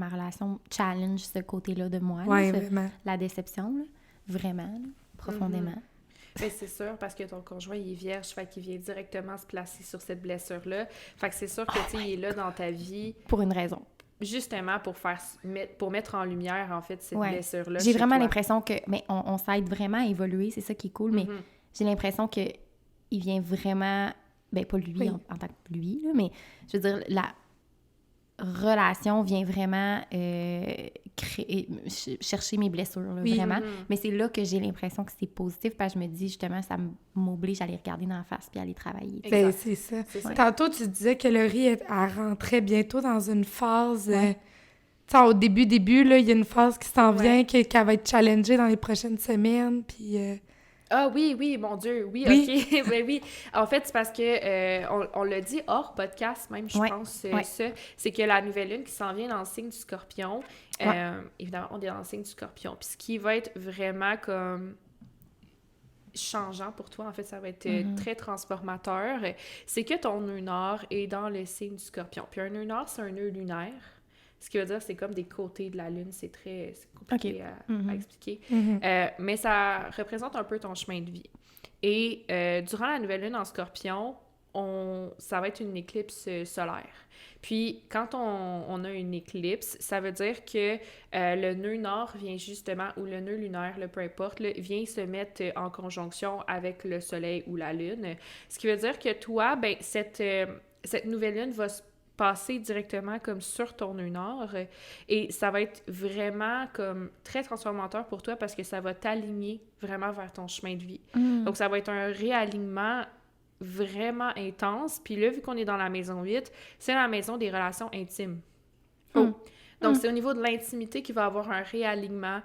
relation challenge ce côté-là de moi. Ouais, là, vraiment. La déception, là, vraiment, là, profondément. Ben, c'est sûr, parce que ton conjoint, il est vierge, fait qu'il vient directement se placer sur cette blessure-là. Fait que c'est sûr que, tu sais, il est là dans ta vie. Pour une raison. Justement, pour mettre en lumière, en fait, cette blessure-là. J'ai vraiment l'impression que... Mais on s'aide vraiment à évoluer, c'est ça qui est cool, mais j'ai l'impression que il vient vraiment... Ben, pas lui en tant que lui, là, mais je veux dire, la relation vient vraiment chercher mes blessures, là, vraiment. Mais c'est là que j'ai l'impression que c'est positif, parce que je me dis, justement, ça m'oblige à les regarder dans la face puis à les travailler. Ben, c'est ça. Tantôt, tu disais que Laurie, elle rentrait bientôt dans une phase... tu sais, au début, là, il y a une phase qui s'en vient, qu'elle va être challengée dans les prochaines semaines, puis... Ah oui, mon Dieu, oui. OK. Ben oui. En fait, c'est parce que on l'a dit hors podcast, même, je pense, ça. C'est que la nouvelle lune qui s'en vient dans le signe du Scorpion, évidemment, on est dans le signe du Scorpion. Puis ce qui va être vraiment comme changeant pour toi, en fait, ça va être très transformateur, c'est que ton nœud nord est dans le signe du Scorpion. Puis un nœud nord, c'est un nœud lunaire. Ce qui veut dire, c'est comme des côtés de la Lune. C'est très compliqué à expliquer. Mais ça représente un peu ton chemin de vie. Et durant la nouvelle Lune en Scorpion, ça va être une éclipse solaire. Puis, quand on a une éclipse, ça veut dire que le nœud nord vient justement, ou le nœud lunaire, peu importe, vient se mettre en conjonction avec le Soleil ou la Lune. Ce qui veut dire que toi, ben cette nouvelle Lune va se passer directement comme sur ton nœud nord et ça va être vraiment comme très transformateur pour toi parce que ça va t'aligner vraiment vers ton chemin de vie. Donc, ça va être un réalignement vraiment intense. Puis là, vu qu'on est dans la maison 8, c'est la maison des relations intimes. Donc, c'est au niveau de l'intimité qu'il va y avoir un réalignement,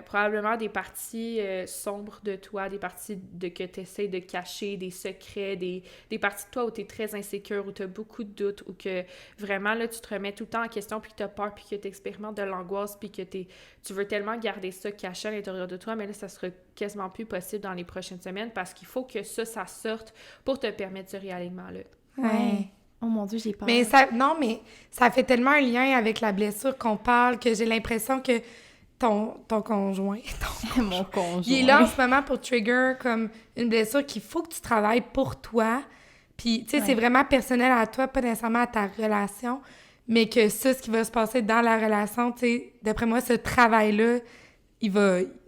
probablement des parties sombres de toi, des parties que tu essaies de cacher, des secrets, des parties de toi où tu es très insécure, où tu as beaucoup de doutes, où que vraiment, là, tu te remets tout le temps en question, puis que tu as peur, puis que tu expérimentes de l'angoisse, puis que tu veux tellement garder ça caché à l'intérieur de toi, mais là, ça sera quasiment plus possible dans les prochaines semaines parce qu'il faut que ça sorte pour te permettre ce réalignement-là. Ouais. Oh mon Dieu, j'ai peur. Mais ça fait tellement un lien avec la blessure qu'on parle que j'ai l'impression que ton conjoint... Mon conjoint. Il est là en ce moment pour trigger comme une blessure qu'il faut que tu travailles pour toi. Puis, tu sais, c'est vraiment personnel à toi, pas nécessairement à ta relation, mais que ça, ce qui va se passer dans la relation, tu sais, d'après moi, ce travail-là,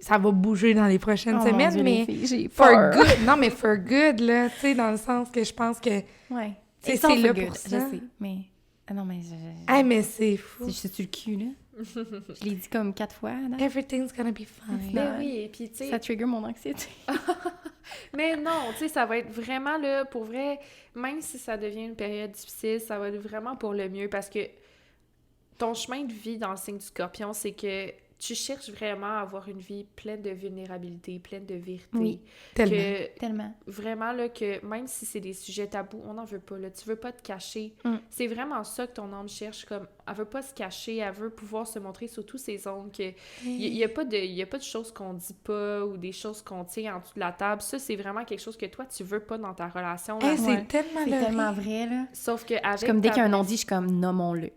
ça va bouger dans les prochaines Oh mon semaines, Dieu, mais les filles, j'ai for peur. good. Non, mais for good, là, tu sais, dans le sens que je pense que Ouais. c'est It's all là for pour good, ça. je sais, mais... Ah non, mais Ah, mais c'est fou. je suis sur le cul, là. Je l'ai dit comme 4 fois, là. Everything's gonna be fine. Mais oui, puis tu sais... Ça trigger mon anxiété. Mais non, tu sais, ça va être vraiment, là, pour vrai, même si ça devient une période difficile, ça va être vraiment pour le mieux, parce que ton chemin de vie dans le signe du Scorpion, c'est que tu cherches vraiment à avoir une vie pleine de vulnérabilité, pleine de vérité. Oui, tellement. Que Tellement. vraiment, là, que même si c'est des sujets tabous, on n'en veut pas, là. Tu veux pas te cacher. C'est vraiment ça que ton âme cherche, comme, elle veut pas se cacher, elle veut pouvoir se montrer sous tous ses ongles, que il y a pas de choses qu'on dit pas ou des choses qu'on tient en dessous de la table. Ça, c'est vraiment quelque chose que toi, tu veux pas dans ta relation. Là. Hey, c'est Ouais. tellement C'est Laurie. tellement vrai, là. Sauf que avec C'est comme dès ta qu'il y a un non-dit, je suis comme, nommons-le.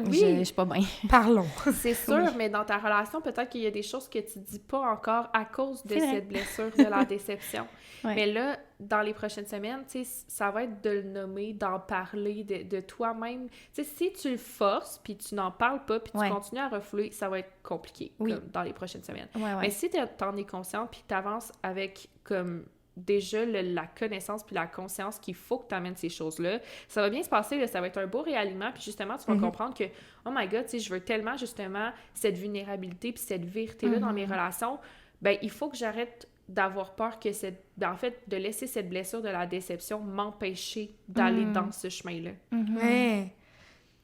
oui, Je suis pas bien. Parlons. c'est sûr, Oui. mais dans ta relation, peut-être qu'il y a des choses que tu dis pas encore à cause de C'est vrai. cette blessure, de la déception. Ouais. Mais là, dans les prochaines semaines, tu sais, ça va être de le nommer, d'en parler, de toi-même. Tu sais, si tu le forces, puis tu n'en parles pas, puis tu Ouais. continues à refouler, ça va être compliqué, Oui. comme dans les prochaines semaines. Ouais, ouais. Mais si t'en es consciente, puis t'avances avec, comme, déjà la connaissance puis la conscience qu'il faut que tu amènes ces choses-là, ça va bien se passer, là, ça va être un beau réalignement, puis justement, tu vas comprendre que, oh my God, tu sais, je veux tellement, justement, cette vulnérabilité puis cette vérité-là dans mes relations, ben il faut que j'arrête d'avoir peur que en fait, de laisser cette blessure de la déception m'empêcher d'aller dans ce chemin-là. Ouais.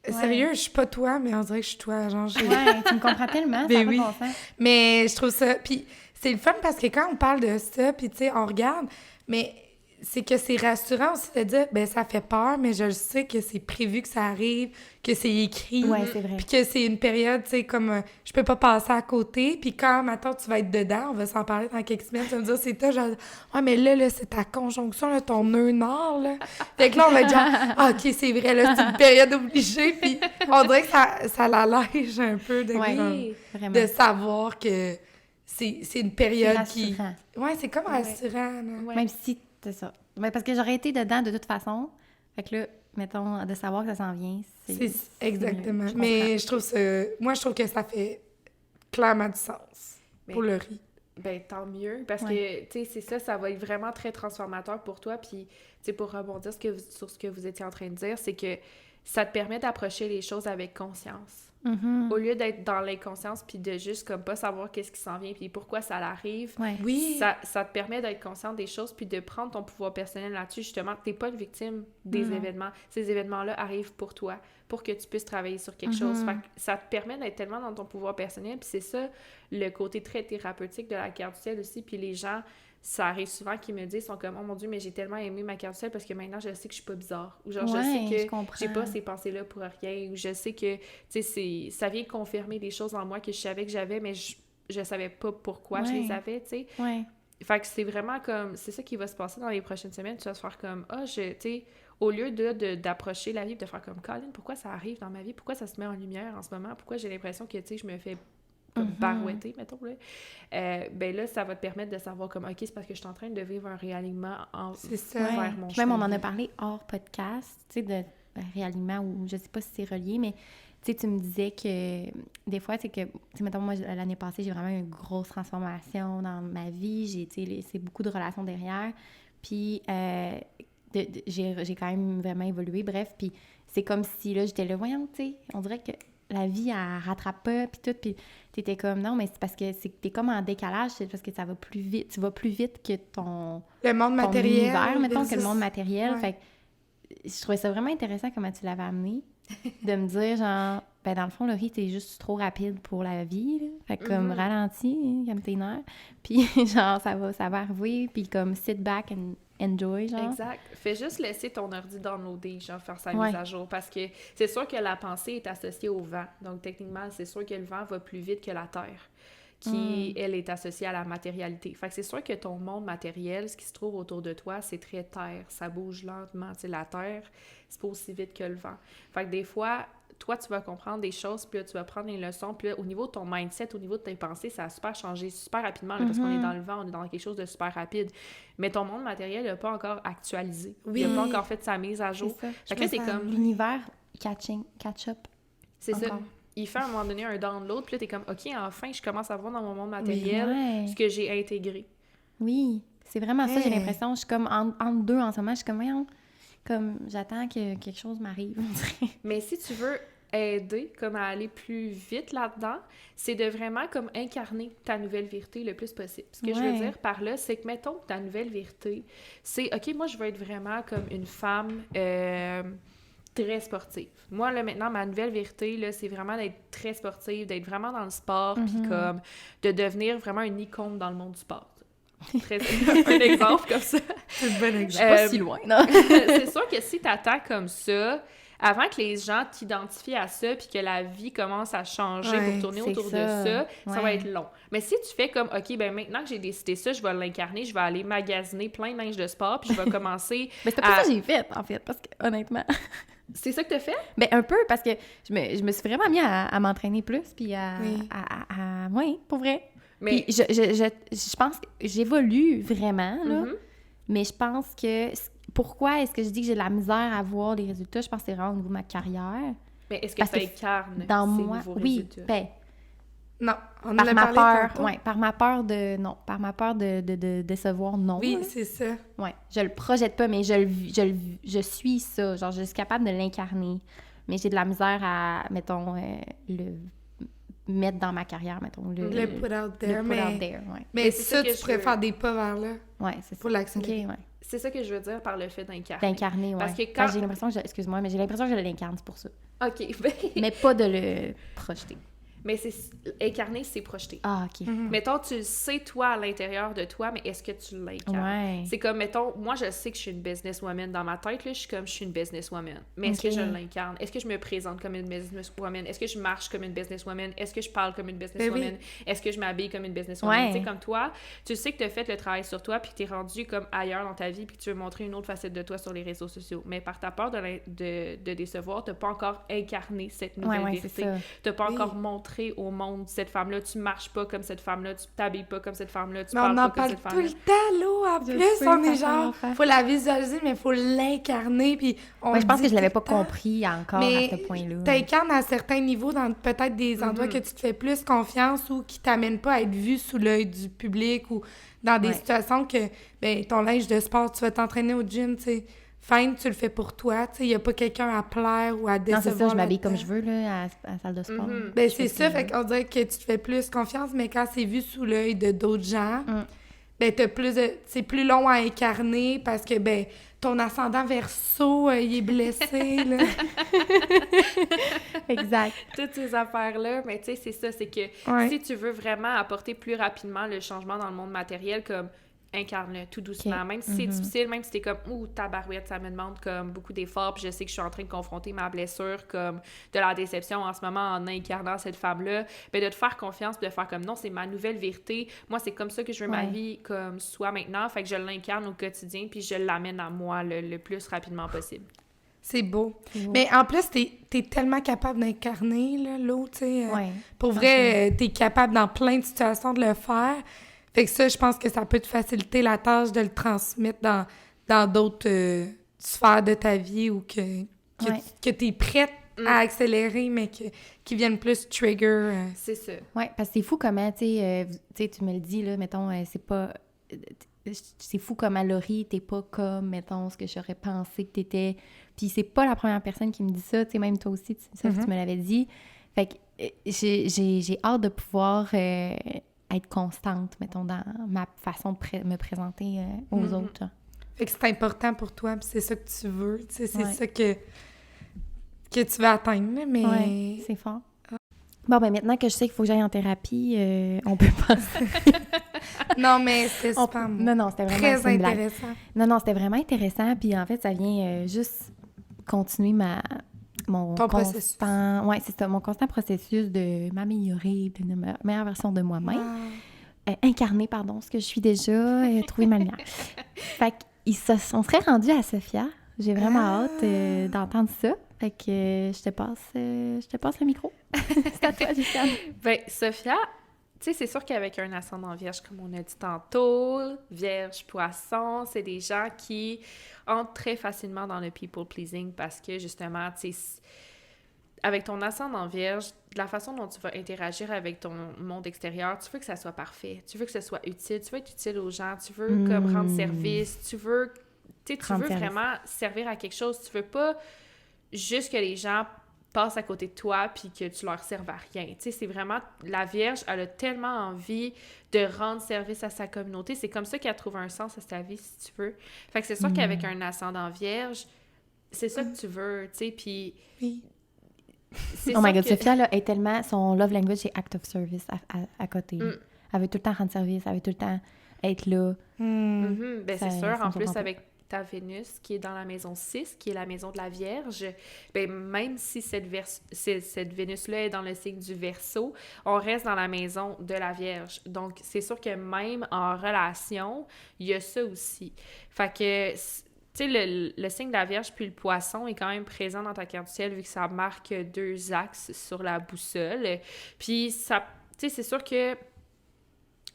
Sérieux, je suis pas toi, mais on dirait que je suis toi. Genre, Ouais, tu me comprends tellement, ça Ben n'a oui. pas de bon sens. Mais je trouve ça... Puis c'est le fun parce que quand on parle de ça, puis tu sais, on regarde, mais c'est que c'est rassurant aussi de dire, ben ça fait peur, mais je le sais que c'est prévu que ça arrive, que c'est écrit. Ouais, c'est vrai. Puis que c'est une période, tu sais, comme je peux pas passer à côté. Puis quand, maintenant tu vas être dedans, on va s'en parler dans quelques semaines, tu vas me dire, c'est toi, genre, ouais, mais là, c'est ta conjonction, là, ton nœud nord, là. Fait que là, on va être genre, ah, OK, c'est vrai, là, c'est une période obligée. Puis on dirait que ça l'allège un peu de, Ouais. comme, Oui, Vraiment. de savoir que c'est une période qui... rassurant. Ouais, c'est comme rassurant, là. ouais. Même si, c'est ça. Mais parce que j'aurais été dedans de toute façon. Fait que là, mettons, de savoir que ça s'en vient, C'est exactement. mieux. Je Mais je trouve ça... Moi, je trouve que ça fait clairement du sens Mais- pour le riz. Ben, tant mieux, parce que, tu sais, c'est ça, ça va être vraiment très transformateur pour toi, puis, tu sais, pour rebondir sur ce que vous étiez en train de dire, c'est que ça te permet d'approcher les choses avec conscience. Mm-hmm. Au lieu d'être dans l'inconscience, puis de juste, comme, pas savoir qu'est-ce qui s'en vient, puis pourquoi ça l'arrive, Ouais. Oui. ça te permet d'être consciente des choses, puis de prendre ton pouvoir personnel là-dessus, justement. T'es pas une victime des événements. Ces événements-là arrivent pour toi, pour que tu puisses travailler sur quelque chose. Fait que ça te permet d'être tellement dans ton pouvoir personnel, puis c'est ça, le côté très thérapeutique de la carte du ciel aussi, puis les gens... Ça arrive souvent qu'ils me disent, sont comme, oh mon Dieu, mais j'ai tellement aimé ma carte du ciel parce que maintenant je sais que je suis pas bizarre. Ou genre, Ouais, je sais je que comprends. j'ai pas ces pensées-là pour rien. Ou je sais que, tu sais, ça vient confirmer des choses en moi que je savais que j'avais, mais je savais pas pourquoi je Ouais. les avais, tu sais. Ouais. Fait que c'est vraiment comme, c'est ça qui va se passer dans les prochaines semaines. Tu vas te faire comme, tu sais, au lieu d'approcher la vie, de faire comme, Colin, pourquoi ça arrive dans ma vie? Pourquoi ça se met en lumière en ce moment? Pourquoi j'ai l'impression que, tu sais, je me fais comme barouetter, mettons, là. Ben là, ça va te permettre de savoir comme, OK, c'est parce que je suis en train de vivre un réalignement C'est ça. vers Ouais. mon Puis même, on chemin en de a vie. parlé hors podcast, tu sais, de réalignement, ou je sais pas si c'est relié, mais tu sais, tu me disais que des fois, c'est que, tu sais, mettons, moi, l'année passée, j'ai vraiment eu une grosse transformation dans ma vie. J'ai, tu sais, c'est beaucoup de relations derrière. Puis, j'ai quand même vraiment évolué. Bref, puis c'est comme si, là, j'étais là, voyons, tu sais, on dirait que la vie, elle rattrape pas, puis tout. Puis t'étais comme, non, mais c'est parce que t'es comme en décalage, c'est parce que ça va plus vite. Tu vas plus vite que ton Le monde ton matériel. univers, mettons, que le versus- monde matériel. Ouais. Fait que je trouvais ça vraiment intéressant comment tu l'avais amené, de me dire, genre, ben dans le fond, Laurie, t'es juste trop rapide pour la vie, là. Fait que comme ralentis, comme tes nerfs, puis genre, ça va arriver, puis comme sit back and enjoy, genre. Exact. Fais juste laisser ton ordi downloader, genre faire sa Ouais. mise à jour. Parce que c'est sûr que la pensée est associée au vent. Donc, techniquement, c'est sûr que le vent va plus vite que la Terre, qui, elle, est associée à la matérialité. Fait que c'est sûr que ton monde matériel, ce qui se trouve autour de toi, c'est très terre. Ça bouge lentement. Tu sais, la Terre, c'est pas aussi vite que le vent. Fait que des fois, toi, tu vas comprendre des choses, puis là, tu vas prendre les leçons, puis là, au niveau de ton mindset, au niveau de tes pensées, ça a super changé super rapidement, là, parce qu'on est dans le vent, on est dans quelque chose de super rapide. Mais ton monde matériel n'a pas encore actualisé. Oui. Il n'a pas encore fait sa mise à jour. C'est ça. Fait que là, c'est comprends. comme... L'univers catch up. C'est ça. Encore. il fait à un moment donné un download, puis là, t'es comme, OK, enfin, je commence à voir dans mon monde matériel Ouais. ce que j'ai intégré. Oui, c'est vraiment ça, j'ai Hey. l'impression. Je suis comme entre deux en ce moment. Je suis comme, voyons, comme j'attends que quelque chose m'arrive. on dirait. Mais si tu veux aider comme à aller plus vite là-dedans, c'est de vraiment comme incarner ta nouvelle vérité le plus possible. Ce que je veux Ouais. dire par là, c'est que mettons que ta nouvelle vérité, c'est OK, moi je veux être vraiment comme une femme très sportive. Moi là maintenant ma nouvelle vérité là, c'est vraiment d'être très sportive, d'être vraiment dans le sport puis comme de devenir vraiment une icône dans le monde du sport. Un exemple comme ça. C'est le bon Je exemple. suis pas si loin, non? C'est sûr que si t'attends comme ça, avant que les gens t'identifient à ça puis que la vie commence à changer Ouais, pour tourner c'est autour ça. de ça, ça va Ouais. être long. Mais si tu fais comme, OK, ben maintenant que j'ai décidé ça, je vais l'incarner, je vais aller magasiner plein de linge de sport puis je vais commencer Mais c'est pas ça que j'ai fait, en fait, parce que, honnêtement. C'est ça que t'as fait? Ben, un peu, parce que je me suis vraiment mis à m'entraîner plus, puis Oui. oui, pour vrai. Mais Puis je pense que j'évolue vraiment, là, Mhm. mais je pense que... Pourquoi est-ce que je dis que j'ai de la misère à voir les résultats? Je pense que c'est vraiment au niveau de ma carrière. Mais est-ce que Parce ça que incarne Dans ces moi, nouveaux oui, résultats? ben, Non, on en par a ma parlé peur, tantôt. ouais, par ma peur de décevoir, non. Oui, là. c'est ça. Ouais, je le projette pas, mais je suis ça. Genre, je suis capable de l'incarner. Mais j'ai de la misère à, mettons, le mettre dans ma carrière, mettons. Le put out there, le put mais... out there, ouais. Mais Mais c'est ça, ça que tu je pourrais veux. faire des pas vers là Ouais, c'est ça. pour l'accélérer. OK, ouais. C'est ça que je veux dire par le fait d'incarner. D'incarner, ouais. Parce que Parce quand... j'ai l'impression que excuse-moi, mais j'ai l'impression que je l'incarne, c'est pour ça. OK, ben... Mais pas de le projeter. Mais c'est... Incarner, c'est projeter. Ah, OK. Mettons, tu le sais, toi, à l'intérieur de toi, mais est-ce que tu l'incarnes? Ouais. C'est comme, mettons, moi, je sais que je suis une businesswoman. Dans ma tête, là, je suis comme, je suis une businesswoman. Mais est-ce que Ok. je l'incarne? Est-ce que je me présente comme une businesswoman? Est-ce que je marche comme une businesswoman? Est-ce que je parle comme une businesswoman? Est-ce que je m'habille comme une businesswoman? Ouais. Tu sais, comme toi, tu sais que tu as fait le travail sur toi, puis que tu es rendu comme ailleurs dans ta vie, puis que tu veux montrer une autre facette de toi sur les réseaux sociaux. Mais par ta peur de décevoir, tu n'as pas encore incarné cette nouvelle Ouais, c'est vérité. ça. Tu n'as pas Oui. encore montré au monde cette femme-là. Tu marches pas comme cette femme-là, tu t'habilles pas comme cette femme-là, tu Mais on parles en pas comme parle cette tout femme-là. le temps, là. En Je plus, sais, on est ça genre... va faire. Faut la visualiser, mais faut l'incarner, puis on Ouais, je pense dit que je l'avais tout pas le temps. compris encore Mais à ce point-là. t'incarnes à certains niveaux dans peut-être des endroits que tu te fais plus confiance ou qui t'amènent pas à être vu sous l'œil du public ou dans des Ouais. situations que, ben, ton linge de sport, tu vas t'entraîner au gym, tu sais. Fine, tu le fais pour toi, tu sais. Il y a pas quelqu'un à plaire ou à Non, décevoir. c'est ça, je m'habille là-dedans. comme je veux, là, à la salle de sport. Mhm. Ben, Je c'est fais ça, ce que fait je qu'on dirait que tu te fais plus confiance, mais quand c'est vu sous l'œil de d'autres gens, ben, t'as plus de... c'est plus long à incarner parce que, ben, ton ascendant Verseau, il est blessé, là. Exact. Toutes ces affaires-là, mais tu sais, c'est ça, c'est que Ouais. si tu veux vraiment apporter plus rapidement le changement dans le monde matériel, comme incarne-le tout doucement, Ok. même si c'est difficile, même si t'es comme « Ouh, tabarouette, ça me demande comme beaucoup d'efforts, puis je sais que je suis en train de confronter ma blessure comme de la déception en ce moment en incarnant cette femme-là », ben de te faire confiance, puis de faire comme « Non, c'est ma nouvelle vérité, moi, c'est comme ça que je veux ma Ouais. vie comme soit maintenant, fait que je l'incarne au quotidien, puis je l'amène à moi le plus rapidement possible. » C'est beau. C'est beau. Mais en plus, t'es tellement capable d'incarner, là, l'autre, tu sais. Ouais. Pour vrai, t'es capable dans plein de situations de le faire. Fait que ça, je pense que ça peut te faciliter la tâche de le transmettre dans d'autres sphères de ta vie ou que Ouais. t'es prête à accélérer, mais qui viennent plus trigger. C'est ça. Oui, parce que c'est fou comment, tu sais, tu me le dis, là, mettons, c'est pas... c'est fou comment, Laurie, t'es pas comme, mettons, ce que j'aurais pensé que t'étais. Puis c'est pas la première personne qui me dit ça, tu sais, même toi aussi, tu me l'avais dit. Fait que j'ai hâte de pouvoir être constante, mettons, dans ma façon de me présenter aux autres. Fait que c'est important pour toi, puis c'est ça que tu veux, tu sais, c'est Ouais. ça que tu veux atteindre, là, mais... Ouais, c'est fort. Bon, ben maintenant que je sais qu'il faut que j'aille en thérapie, on peut passer... Non, mais c'était super beau. Non, c'était vraiment Très c'est une blague. intéressant. Non, c'était vraiment intéressant. Puis en fait, ça vient juste continuer mon Ton constant... processus. Ouais, c'est ça, mon constant processus de m'améliorer, de une meilleure version de moi-même. Wow. Incarner, pardon, ce que je suis déjà, trouver ma lumière. Fait qu'on serait rendu à Sophia. J'ai vraiment hâte d'entendre ça. Fait que je te passe le micro. C'est à toi, Josiane. Ben, Sophia, tu sais, c'est sûr qu'avec un ascendant vierge, comme on a dit tantôt, vierge, poisson, c'est des gens qui entrent très facilement dans le people pleasing parce que, justement, tu sais, avec ton ascendant vierge, de la façon dont tu vas interagir avec ton monde extérieur, tu veux que ça soit parfait, tu veux que ça soit utile, tu veux être utile aux gens, tu veux comme rendre service, tu veux vraiment servir à quelque chose, tu veux pas juste que les gens passent à côté de toi puis que tu leur serves à rien. Tu sais, c'est vraiment... La Vierge, elle a tellement envie de rendre service à sa communauté. C'est comme ça qu'elle trouve un sens à sa vie, si tu veux. Fait que c'est sûr qu'avec un ascendant Vierge, c'est ça que tu veux, tu sais, puis... Oui. Oh my God, Sophia, là, est tellement... Son love language, c'est act of service à côté. Elle veut tout le temps rendre service, elle veut tout le temps être là. Ben Ça- c'est sûr, ça en me plus surprend avec ta Vénus qui est dans la maison 6, qui est la maison de la Vierge, ben même si cette Vénus-là est dans le signe du Verseau, on reste dans la maison de la Vierge. Donc, c'est sûr que même en relation, il y a ça aussi. Fait que, tu sais, le signe de la Vierge puis le Poisson est quand même présent dans ta carte du ciel vu que ça marque 2 axes sur la boussole. Puis, ça, tu sais, c'est sûr que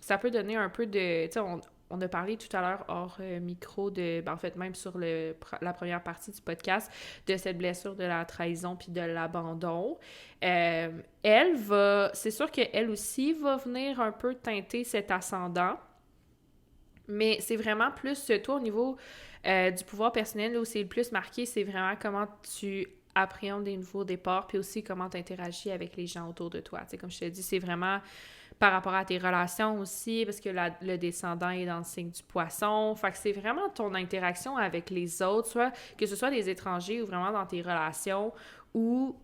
ça peut donner un peu de... Tu sais, on a parlé tout à l'heure hors micro de... Ben, en fait, même sur la première partie du podcast, de cette blessure de la trahison puis de l'abandon. Elle va... C'est sûr qu'elle aussi va venir un peu teinter cet ascendant. Mais c'est vraiment plus... Toi, au niveau du pouvoir personnel, là où c'est le plus marqué, c'est vraiment comment tu appréhendes des nouveaux départs puis aussi comment tu interagis avec les gens autour de toi. Tu sais, comme je te dis, c'est vraiment... par rapport à tes relations aussi, parce que le descendant est dans le signe du Poisson. Fait que c'est vraiment ton interaction avec les autres, soit que ce soit des étrangers ou vraiment dans tes relations, où,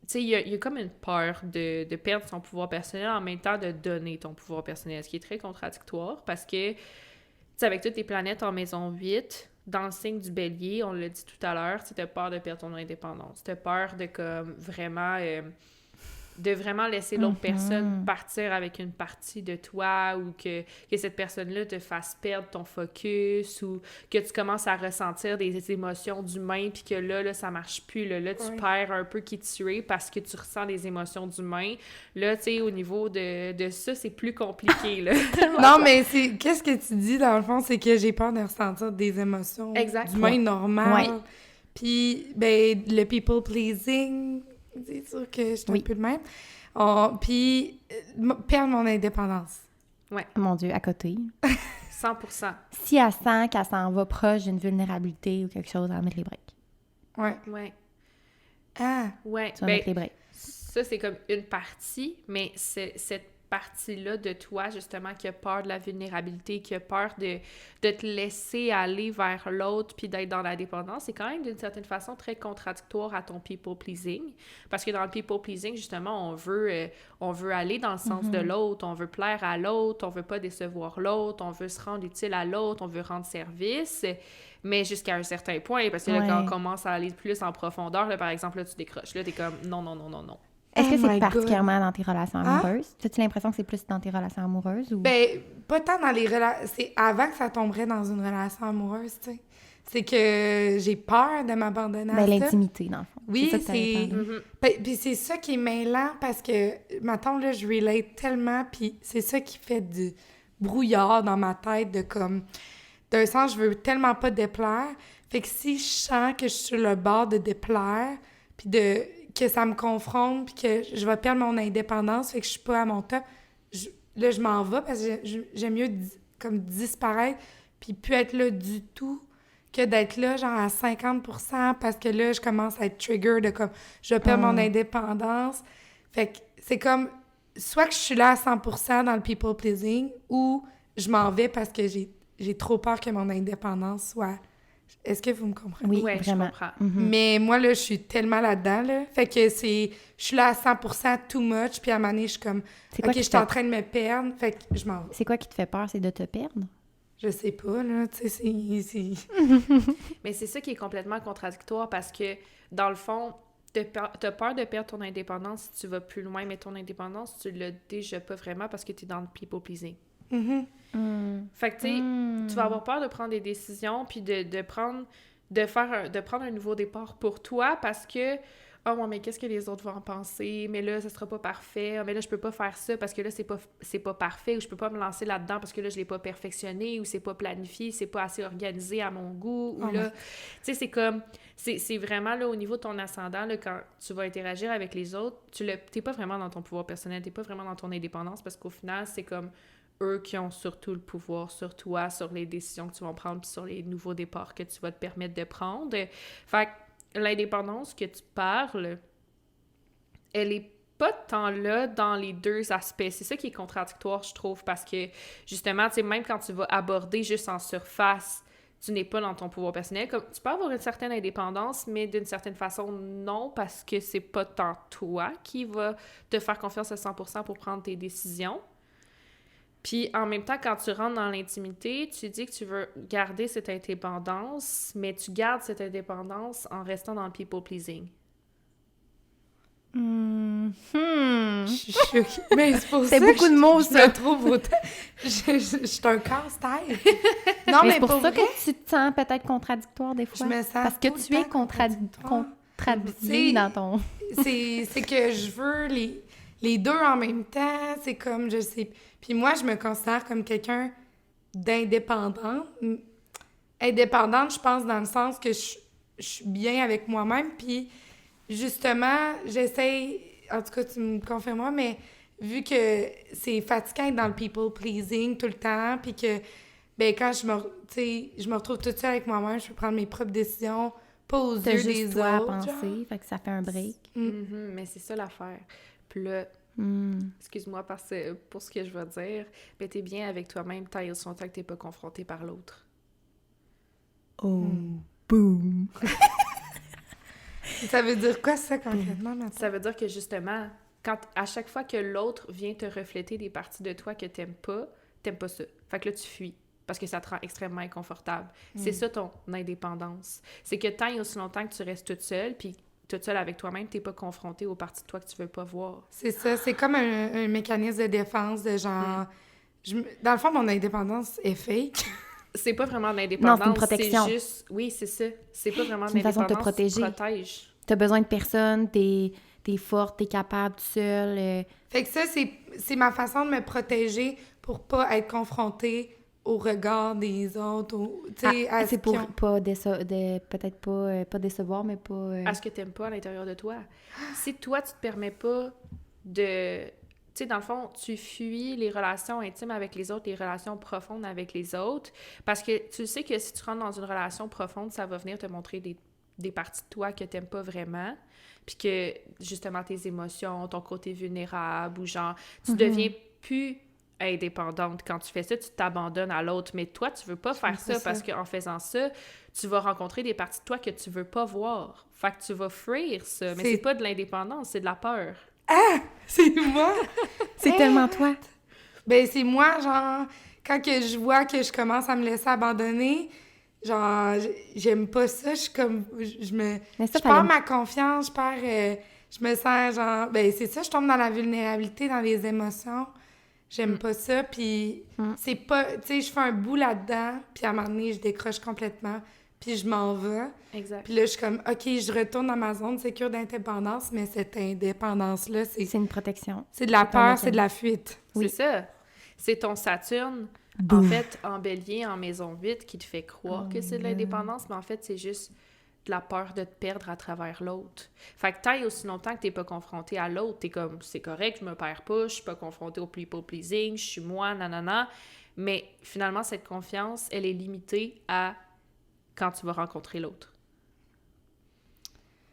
tu sais, il y a comme une peur de perdre son pouvoir personnel en même temps de donner ton pouvoir personnel, ce qui est très contradictoire, parce que, tu sais, avec toutes tes planètes en maison 8, dans le signe du Bélier, on l'a dit tout à l'heure, tu as peur de perdre ton indépendance, tu as peur de, comme, vraiment... de vraiment laisser l'autre personne partir avec une partie de toi ou que cette personne-là te fasse perdre ton focus ou que tu commences à ressentir des émotions d'humain puis que là, ça marche plus. Là, tu perds un peu qui tu es parce que tu ressens des émotions d'humain. Là, tu sais, au niveau de ça, c'est plus compliqué, là. Non, mais c'est... Qu'est-ce que tu dis, dans le fond, c'est que j'ai peur de ressentir des émotions d'humain normal. Ouais. Puis, ben, le people pleasing... C'est sûr que je suis un peu de même. Puis, perdre mon indépendance. Ouais. Mon Dieu, à côté. 100%. Si elle sent qu'elle s'en va proche d'une vulnérabilité ou quelque chose, elle va mettre les breaks. Ouais. Ah! Ouais. Tu vas mettre les breaks. Ça, c'est comme une partie, mais cette partie-là de toi, justement, qui a peur de la vulnérabilité, qui a peur de te laisser aller vers l'autre puis d'être dans la dépendance, c'est quand même d'une certaine façon très contradictoire à ton people-pleasing. Parce que dans le people-pleasing, justement, on veut aller dans le sens de l'autre, on veut plaire à l'autre, on veut pas décevoir l'autre, on veut se rendre utile à l'autre, on veut rendre service, mais jusqu'à un certain point, parce que là, quand on commence à aller plus en profondeur, là, par exemple, là, tu décroches, là, t'es comme non. Est-ce que Oh my c'est God. particulièrement dans tes relations amoureuses? As-tu l'impression que c'est plus dans tes relations amoureuses? Ou... Ben, pas tant dans les relations... C'est avant que ça tomberait dans une relation amoureuse, tu sais. C'est que j'ai peur de m'abandonner à ça. l'intimité, dans le fond. Oui, ça que t'avais parlé. Puis c'est ça qui est mêlant parce que, mettons, là, je relate tellement, puis c'est ça qui fait du brouillard dans ma tête de comme... D'un sens, je veux tellement pas déplaire. Fait que si je sens que je suis sur le bord de déplaire, puis que ça me confronte, puis que je vais perdre mon indépendance, fait que je suis pas à mon top, là, je m'en vais parce que j'aime mieux comme disparaître, puis plus être là du tout, que d'être là, genre, à 50%, parce que là, je commence à être trigger de comme, je vais perdre mon indépendance. Fait que c'est comme, soit que je suis là à 100% dans le people-pleasing, ou je m'en vais parce que j'ai trop peur que mon indépendance soit... Est-ce que vous me comprenez? Oui, Ouais, vraiment. je comprends. Mais moi, là, je suis tellement là-dedans, là. Fait que je suis là à 100% too much, puis à un moment donné, je suis comme, quoi OK, qui je suis en train de me perdre, fait que je m'en vais. C'est quoi qui te fait peur? C'est de te perdre? Je sais pas, là, tu sais, c'est... Mais c'est ça qui est complètement contradictoire parce que, dans le fond, t'as peur de perdre ton indépendance si tu vas plus loin, mais ton indépendance, tu l'as déjà pas vraiment parce que t'es dans le people-pleasing. Fait que, tu sais, tu vas avoir peur de prendre des décisions puis de prendre un nouveau départ pour toi parce que, « Oh, moi, mais qu'est-ce que les autres vont en penser? Mais là, ça sera pas parfait. Ah, mais là, je peux pas faire ça parce que là, c'est pas parfait. Ou je peux pas me lancer là-dedans parce que là, je l'ai pas perfectionné. Ou c'est pas planifié, c'est pas assez organisé à mon goût. Ou là... » Tu sais, c'est comme... C'est vraiment, là, au niveau de ton ascendant, là, quand tu vas interagir avec les autres, t'es pas vraiment dans ton pouvoir personnel, t'es pas vraiment dans ton indépendance parce qu'au final, c'est comme eux qui ont surtout le pouvoir sur toi, sur les décisions que tu vas prendre puis sur les nouveaux départs que tu vas te permettre de prendre. Fait que l'indépendance que tu parles, elle est pas tant là dans les deux aspects. C'est ça qui est contradictoire, je trouve, parce que, justement, tu sais, même quand tu vas aborder juste en surface, tu n'es pas dans ton pouvoir personnel. Comme, tu peux avoir une certaine indépendance, mais d'une certaine façon, non, parce que c'est pas tant toi qui va te faire confiance à 100% pour prendre tes décisions. Puis, en même temps, quand tu rentres dans l'intimité, tu dis que tu veux garder cette indépendance, mais tu gardes cette indépendance en restant dans le people-pleasing. Je suis choquée. Mais c'est pour C'est ça beaucoup que de mots, je ça. me trouve autant... Je suis un casse-tête. Non, Mais mais c'est pour ça vrai, que tu te sens peut-être contradictoire des fois. je me sens Parce que tout le tu es temps contradictoire. contradicté C'est- dans ton... c'est que je veux les deux en même temps. C'est comme, je sais... Puis moi, je me considère comme quelqu'un d'indépendante. Indépendante, je pense, dans le sens que je suis bien avec moi-même. Puis justement, j'essaie... En tout cas, tu me confirmes, mais vu que c'est fatigant d'être dans le people-pleasing tout le temps, puis que, ben quand je me retrouve toute seule avec moi-même, je peux prendre mes propres décisions, pas aux T'as yeux juste des toi à autres. penser, genre. fait que ça fait un break. Mais c'est ça l'affaire. Puis là, excuse-moi pour ce que je vais dire, mais t'es bien avec toi-même tant et aussi longtemps que t'es pas confronté par l'autre. Oh, boom! Ça veut dire quoi, ça, concrètement, maintenant? Ça veut dire que, justement, à chaque fois que l'autre vient te refléter des parties de toi que t'aimes pas ça. Fait que là, tu fuis. Parce que ça te rend extrêmement inconfortable. C'est ça ton indépendance. C'est que tant et aussi longtemps que tu restes toute seule, puis toute seule avec toi-même, t'es pas confrontée aux parties de toi que tu veux pas voir. C'est ça, c'est comme un mécanisme de défense de genre... Dans le fond, mon indépendance est fake. C'est pas vraiment de l'indépendance. Non, c'est une protection. C'est juste... Oui, c'est ça. C'est pas vraiment de C'est une façon de te l'indépendance. Tu te protéger. protèges. T'as besoin de personne, t'es forte, t'es capable, toute seule. Fait que ça, c'est ma façon de me protéger pour pas être confrontée au regard des autres, à ce c'est pour qu'ils ont. pas peut-être pas décevoir, mais pas... À ce que t'aimes pas à l'intérieur de toi. Si toi, tu te permets pas de... Tu sais, dans le fond, tu fuis les relations intimes avec les autres, les relations profondes avec les autres, parce que tu sais que si tu rentres dans une relation profonde, ça va venir te montrer des parties de toi que t'aimes pas vraiment, puis que, justement, tes émotions, ton côté vulnérable, ou genre, tu deviens plus indépendante. Quand tu fais ça, tu t'abandonnes à l'autre, mais toi, tu veux pas faire ça parce qu'en faisant ça, tu vas rencontrer des parties de toi que tu veux pas voir. Fait que tu vas fuir ça, mais c'est pas de l'indépendance, c'est de la peur. Ah! C'est moi! C'est tellement toi. Ben, c'est moi, genre, quand que je vois que je commence à me laisser abandonner, genre, j'aime pas ça, je suis comme, Mais ça, je perds ma confiance, je me sens, genre, ben, c'est ça, je tombe dans la vulnérabilité, dans les émotions, j'aime pas ça, puis c'est pas, tu sais, je fais un bout là-dedans, puis à un moment donné, je décroche complètement, puis je m'en vais. Exact. Puis là, je suis comme, OK, je retourne dans ma zone sécure d'indépendance, mais cette indépendance-là, C'est une protection. c'est de la C'est un peur, mécanisme. c'est de la fuite. C'est ça. C'est ton Saturne, en fait, en Bélier, en maison 8, qui te fait croire que c'est de l'indépendance, mais en fait, c'est juste de la peur de te perdre à travers l'autre. Fait que tant et aussi longtemps que t'es pas confronté à l'autre, t'es comme, c'est correct, je me perds pas, je suis pas confronté au people-pleasing, je suis moi, nanana. Mais finalement, cette confiance, elle est limitée à quand tu vas rencontrer l'autre.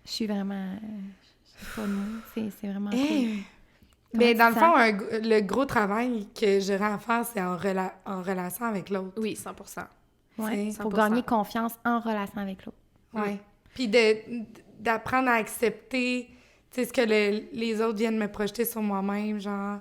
Je suis vraiment... je sais pas le mot. C'est vraiment... Eh, cool. mais Comment dans tu le sens? fond, le gros travail que j'aurais à faire, c'est en relation avec l'autre. Oui, 100%. Ouais, c'est pour 100%. gagner confiance en relation avec l'autre. Ouais. Puis d'apprendre à accepter, tu sais, ce que les autres viennent me projeter sur moi-même, genre.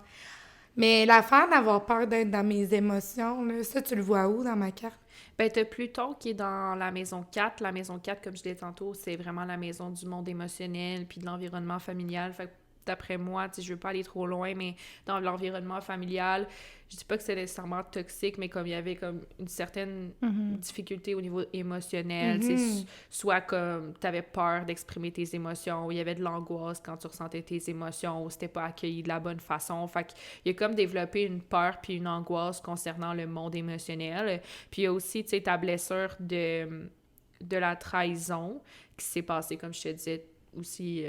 Mais l'affaire d'avoir peur d'être dans mes émotions, là, ça, tu le vois où dans ma carte? Ben, t'as Pluton qui est dans la maison 4. La maison 4, comme je disais tantôt, c'est vraiment la maison du monde émotionnel puis de l'environnement familial. Fait que d'après moi, tu sais, je veux pas aller trop loin, mais dans l'environnement familial, je dis pas que c'est nécessairement toxique, mais comme il y avait comme une certaine difficulté au niveau émotionnel, tu sais, soit comme t'avais peur d'exprimer tes émotions, ou il y avait de l'angoisse quand tu ressentais tes émotions, ou c'était pas accueilli de la bonne façon. Fait qu'il y a comme développé une peur puis une angoisse concernant le monde émotionnel. Puis il y a aussi, tu sais, ta blessure de la trahison qui s'est passée, comme je te disais, aussi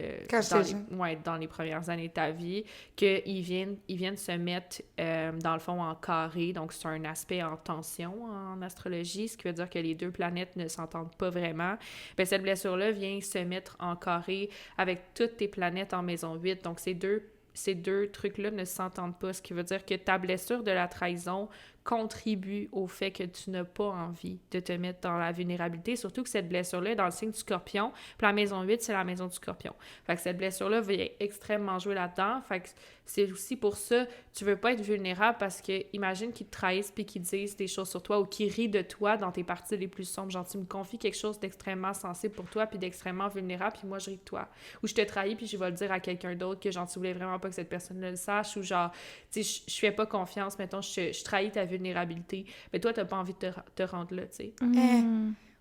dans les premières années de ta vie, qu'ils viennent se mettre, dans le fond, en carré. Donc, c'est un aspect en tension en astrologie, ce qui veut dire que les deux planètes ne s'entendent pas vraiment. Bien, cette blessure-là vient se mettre en carré avec toutes tes planètes en maison 8. Donc, ces deux trucs-là ne s'entendent pas, ce qui veut dire que ta blessure de la trahison contribue au fait que tu n'as pas envie de te mettre dans la vulnérabilité, surtout que cette blessure-là est dans le signe du Scorpion, puis la maison 8, c'est la maison du Scorpion. Fait que cette blessure-là vient extrêmement jouer là-dedans, fait que c'est aussi pour ça, tu veux pas être vulnérable parce que, imagine qu'ils te trahissent puis qu'ils disent des choses sur toi ou qu'ils rient de toi dans tes parties les plus sombres, genre tu me confies quelque chose d'extrêmement sensible pour toi puis d'extrêmement vulnérable puis moi je ris de toi. Ou je te trahis puis je vais le dire à quelqu'un d'autre que genre tu voulais vraiment pas que cette personne-là le sache ou genre, tu sais, je fais pas confiance, mettons, je trahis ta vulnérabilité, mais toi t'as pas envie de te rendre là, tu sais.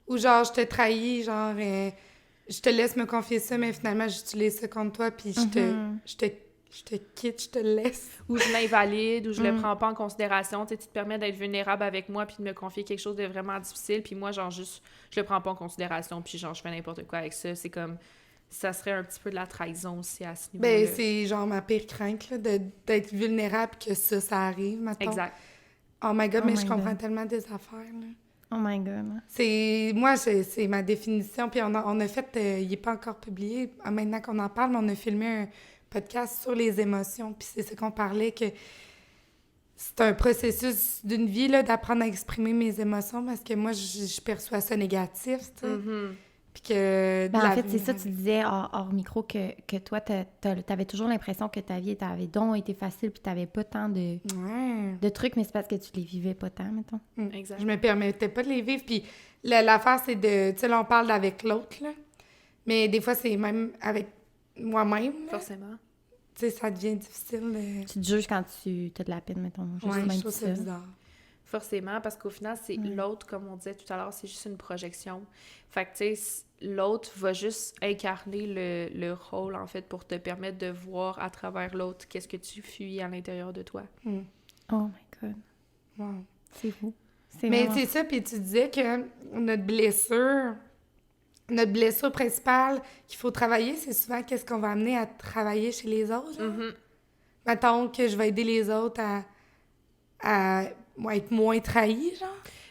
Ou genre, je te trahis, genre, je te laisse me confier ça, mais finalement, j'utilise ça contre toi, puis je te quitte, je te laisse. Ou je l'invalide, ou je le prends pas en considération. Tu sais, tu te permets d'être vulnérable avec moi, puis de me confier quelque chose de vraiment difficile, puis moi, genre, juste, je le prends pas en considération, puis genre, je fais n'importe quoi avec ça. C'est comme, ça serait un petit peu de la trahison aussi à ce niveau-là. Ben, c'est genre ma pire crainte, là, d'être vulnérable, que ça arrive, maintenant. Exact. Oh my God, mais je comprends tellement des affaires, là. Oh my God. Moi, c'est ma définition, puis on a fait, il n'est pas encore publié, maintenant qu'on en parle, mais on a filmé un podcast sur les émotions, puis c'est ce qu'on parlait, que c'est un processus d'une vie, là, d'apprendre à exprimer mes émotions, parce que moi, je perçois ça négatif, tu sais. Puis que... en fait, c'est ça, tu disais hors micro que toi, t'avais toujours l'impression que ta vie avait donc été facile puis t'avais pas tant de trucs, mais c'est parce que tu les vivais pas tant, mettons. Exact. Je me permettais pas de les vivre, puis l'affaire, c'est de... Tu sais, là, on parle avec l'autre, là, mais des fois, c'est même avec moi-même, là. Forcément. Tu sais, ça devient difficile. Tu te juges quand tu as de la peine, mettons. Je trouve ça bizarre. Forcément, parce qu'au final, c'est l'autre, comme on disait tout à l'heure, c'est juste une projection. Fait que, tu sais, l'autre va juste incarner le rôle, en fait, pour te permettre de voir à travers l'autre qu'est-ce que tu fuis à l'intérieur de toi. Oh my God. Wow. C'est fou. Mais c'est ça, puis tu disais que notre blessure principale qu'il faut travailler, c'est souvent qu'est-ce qu'on va amener à travailler chez les autres. Mettons que je vais aider les autres à être moins trahis, genre.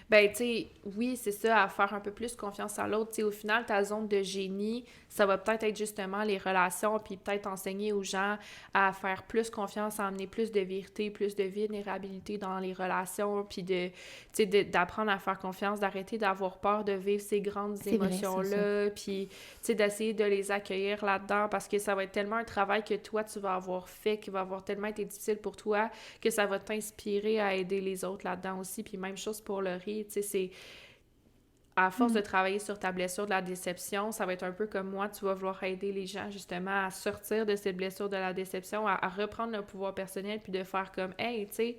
Ben, tu sais, oui, c'est ça, à faire un peu plus confiance à l'autre. Tu sais, au final, ta zone de génie, ça va peut-être être justement les relations, puis peut-être enseigner aux gens à faire plus confiance, à amener plus de vérité, plus de vulnérabilité dans les relations, puis d'apprendre à faire confiance, d'arrêter d'avoir peur de vivre ces grandes émotions-là, puis, tu sais, d'essayer de les accueillir là-dedans, parce que ça va être tellement un travail que toi, tu vas avoir fait, qui va avoir tellement été difficile pour toi, que ça va t'inspirer à aider les autres là-dedans aussi, puis même chose pour le rire. Tu sais, c'est à force de travailler sur ta blessure de la déception, ça va être un peu comme moi, tu vas vouloir aider les gens justement à sortir de cette blessure de la déception, à reprendre le pouvoir personnel, puis de faire comme, hey, tu sais,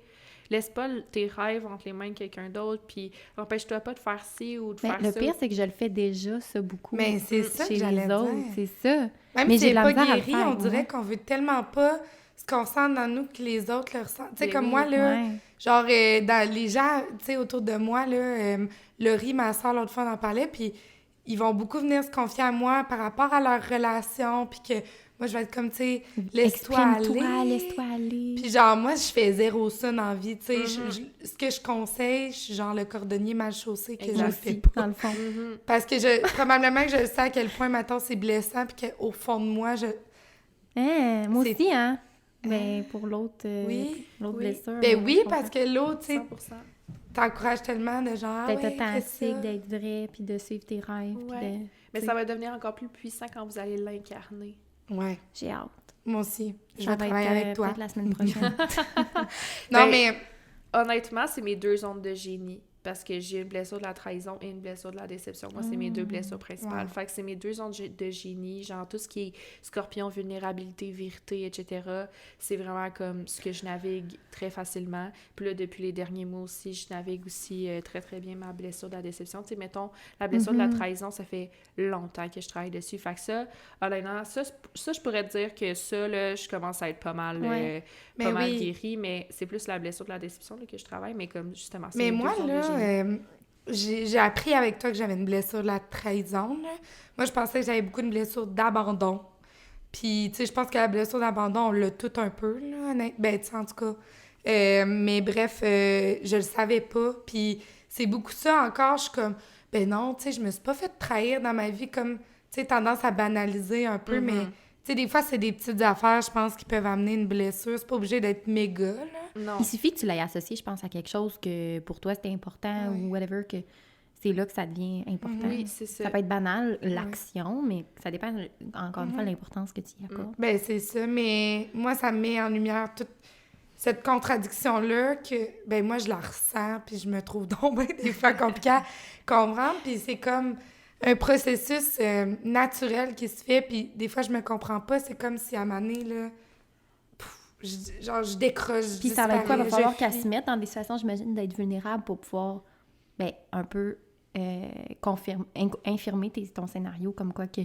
laisse pas tes rêves entre les mains de quelqu'un d'autre, puis empêche-toi pas de faire ci ou de faire ça. Le pire, c'est que je le fais déjà, ça, beaucoup. Mais c'est ça chez que j'allais les autres, dire. c'est ça. Même mais si j'ai c'est de la pas misère à le guéri, faire, on dirait qu'on veut tellement pas ce qu'on sent dans nous que les autres le ressentent. Tu sais, comme oui, moi, là, ouais. genre, dans les gens, tu sais, autour de moi, là, Laurie, ma soeur, l'autre fois, on en parlait, puis ils vont beaucoup venir se confier à moi par rapport à leur relation, puis que moi, je vais être comme, tu sais, laisse-toi aller. Puis genre, moi, je fais zéro ça dans la vie, tu sais. Ce que je conseille, je suis genre le cordonnier mal chaussé que je le fais pas. Dans le fond. Parce que probablement que je sais à quel point, maintenant c'est blessant, puis qu'au fond de moi, moi aussi, hein? Mais pour l'autre, l'autre blessure. Ben oui, parce que l'autre, tu sais, 100%. t'encourages tellement de genre, d'être authentique, d'être vrai, puis de suivre tes rêves. Ouais. Mais ça va devenir encore plus puissant quand vous allez l'incarner. Ouais. J'ai hâte. Moi aussi. Je Ça vais va travailler être, avec toi. peut-être la semaine prochaine. Non, mais... Honnêtement, c'est mes deux ondes de génie. parce que j'ai une blessure de la trahison et une blessure de la déception. Moi, c'est mes deux blessures principales. Fait que c'est mes deux zones de génie, genre tout ce qui est scorpion, vulnérabilité, vérité, etc. C'est vraiment comme ce que je navigue très facilement. Puis là, depuis les derniers mois aussi, je navigue aussi très, très bien ma blessure de la déception. Tu sais, mettons, la blessure de la trahison, ça fait longtemps que je travaille dessus. Fait que ça, honnêtement, ça je pourrais te dire que ça, là, je commence à être pas mal, guérie, mais c'est plus la blessure de la déception là, que je travaille, mais comme justement, c'est Mais mes moi, deux zones de là, génie. j'ai appris avec toi que j'avais une blessure de la trahison, là. Moi, je pensais que j'avais beaucoup une blessure d'abandon. Puis, tu sais, je pense que la blessure d'abandon, on l'a tout un peu, là, ben, tu sais, en tout cas. Mais bref, je le savais pas. Puis, c'est beaucoup ça encore. Je suis comme, ben non, tu sais, je me suis pas fait trahir dans ma vie comme, tu sais, tendance à banaliser un peu, mais, tu sais, des fois, c'est des petites affaires, je pense, qui peuvent amener une blessure. C'est pas obligé d'être méga, là. Non. Il suffit que tu l'aies associé, je pense, à quelque chose que pour toi c'était important ou whatever, que c'est là que ça devient important. Oui, c'est ça. Ça peut être banal, l'action, mais ça dépend, encore une fois, de l'importance que tu y accordes. Ben, c'est ça, mais moi, ça me met en lumière toute cette contradiction-là que, ben, moi, je la ressens, puis je me trouve donc ben, des fois compliquée à comprendre, puis c'est comme un processus naturel qui se fait, puis des fois, je me comprends pas, c'est comme si à un moment donné, là, je décroche, Puis ça va être quoi? Il va je falloir qu'elle fuis. se mette dans des situations, j'imagine, d'être vulnérable pour pouvoir, ben, un peu infirmer ton scénario, comme quoi que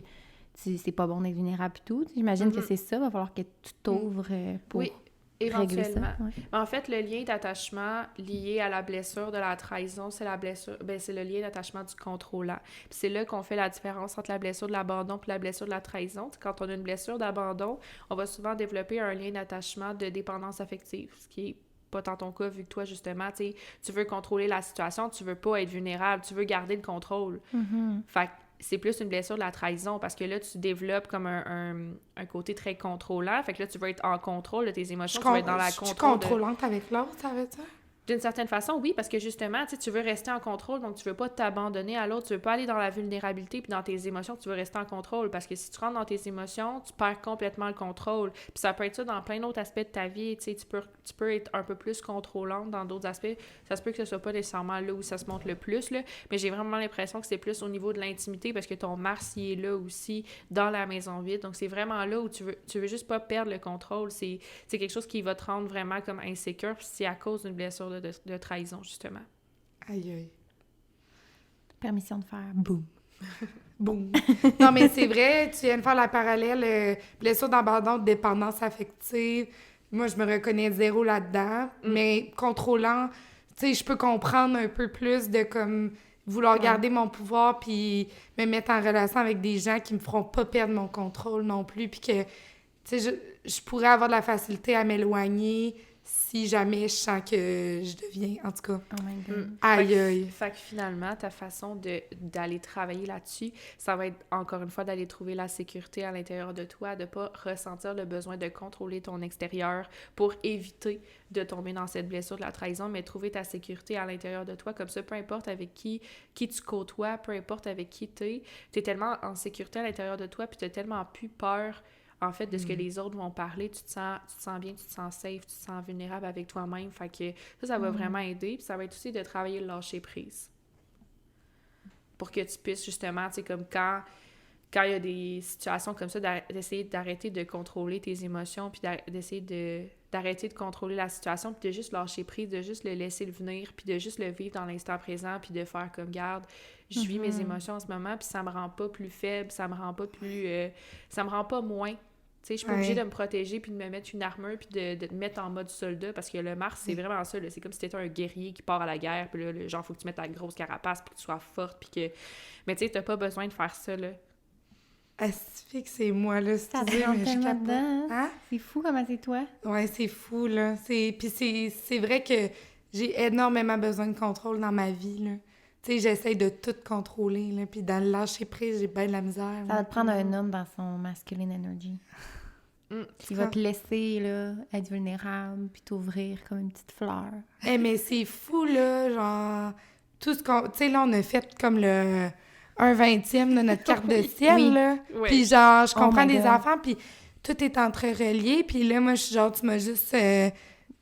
c'est pas bon d'être vulnérable et tout. J'imagine que c'est ça. Il va falloir que tu t'ouvres pour Oui, régler ça. éventuellement. Ouais. En fait, le lien d'attachement lié à la blessure de la trahison, c'est c'est le lien d'attachement du contrôlant. Puis c'est là qu'on fait la différence entre la blessure de l'abandon et la blessure de la trahison. Quand on a une blessure d'abandon, on va souvent développer un lien d'attachement de dépendance affective, ce qui est pas tant ton cas, vu que toi, justement, tu veux contrôler la situation, tu veux pas être vulnérable, tu veux garder le contrôle. Fait que c'est plus une blessure de la trahison, parce que là, tu développes comme un côté très contrôlant. Fait que là, tu veux être en contrôle de tes émotions, tu veux être dans la Je suis contrôle contrôlante avec l'autre, ça veut dire? D'une certaine façon, oui, parce que justement, tu veux rester en contrôle, donc tu veux pas t'abandonner à l'autre, tu veux pas aller dans la vulnérabilité puis dans tes émotions, tu veux rester en contrôle, parce que si tu rentres dans tes émotions, tu perds complètement le contrôle. Puis ça peut être ça dans plein d'autres aspects de ta vie, tu peux être un peu plus contrôlante dans d'autres aspects. Ça se peut que ce soit pas nécessairement là où ça se montre le plus, là, mais j'ai vraiment l'impression que c'est plus au niveau de l'intimité, parce que ton Mars, il est là aussi, dans la maison vide, donc c'est vraiment là où tu veux juste pas perdre le contrôle. C'est quelque chose qui va te rendre vraiment comme insécure, puis c'est à cause d'une blessure de trahison, justement. Aïe, aïe. Permission de faire boum. Boum. Non, mais c'est vrai, tu viens de faire la parallèle, blessure d'abandon, de dépendance affective. Moi, je me reconnais zéro là-dedans, mais contrôlant, tu sais, je peux comprendre un peu plus de comme vouloir garder mon pouvoir puis me mettre en relation avec des gens qui me feront pas perdre mon contrôle non plus, puis que, tu sais, je pourrais avoir de la facilité à m'éloigner si jamais je sens que je deviens, en tout cas, Oh my God. aïe, aïe. Fait que finalement, ta façon d'aller travailler là-dessus, ça va être, encore une fois, d'aller trouver la sécurité à l'intérieur de toi, de pas ressentir le besoin de contrôler ton extérieur pour éviter de tomber dans cette blessure de la trahison, mais trouver ta sécurité à l'intérieur de toi. Comme ça, peu importe avec qui tu côtoies, peu importe avec qui t'es tellement en sécurité à l'intérieur de toi, puis t'as tellement plus peur, en fait, de ce que les autres vont parler. Tu te sens bien, tu te sens safe, tu te sens vulnérable avec toi-même. Fait que ça va vraiment aider. Puis ça va être aussi de travailler le lâcher-prise. Pour que tu puisses, justement, tu sais, comme quand il y a des situations comme ça, d'essayer d'arrêter de contrôler tes émotions, puis d'essayer d'arrêter de contrôler la situation, puis de juste lâcher prise, de juste le laisser venir, puis de juste le vivre dans l'instant présent, puis de faire comme, garde, je vis mes émotions en ce moment, puis ça me rend pas plus faible, ça me rend pas ça me rend pas moins. Tu sais, je suis pas obligée de me protéger puis de me mettre une armure puis de te mettre en mode soldat, parce que le Mars, c'est vraiment ça, là. C'est comme si t'étais un guerrier qui part à la guerre, puis là, genre, faut que tu mettes ta grosse carapace puis que tu sois forte, puis que... Mais tu sais, t'as pas besoin de faire ça, là. Est-ce que c'est moi, là, Ça c'est te rentre mais je tellement capote. dedans. Hein? C'est fou comment c'est toi. Ouais, c'est fou, là. Puis c'est vrai que j'ai énormément besoin de contrôle dans ma vie, là. Tu sais, j'essaie de tout contrôler, là. Puis dans le lâcher-prise, j'ai bien de la misère. Ça va te prendre un homme dans son masculine energy. Qui va te laisser, là, être vulnérable, puis t'ouvrir comme une petite fleur. Mais c'est fou, là, genre... Tout ce qu'on... Tu sais, là, on a fait comme le 1/20e de notre carte de ciel, Oui. là. Oui. Puis genre, je Oh comprends my des God. enfants, puis tout est entrerelié. Puis là, moi, je suis genre, tu m'as juste...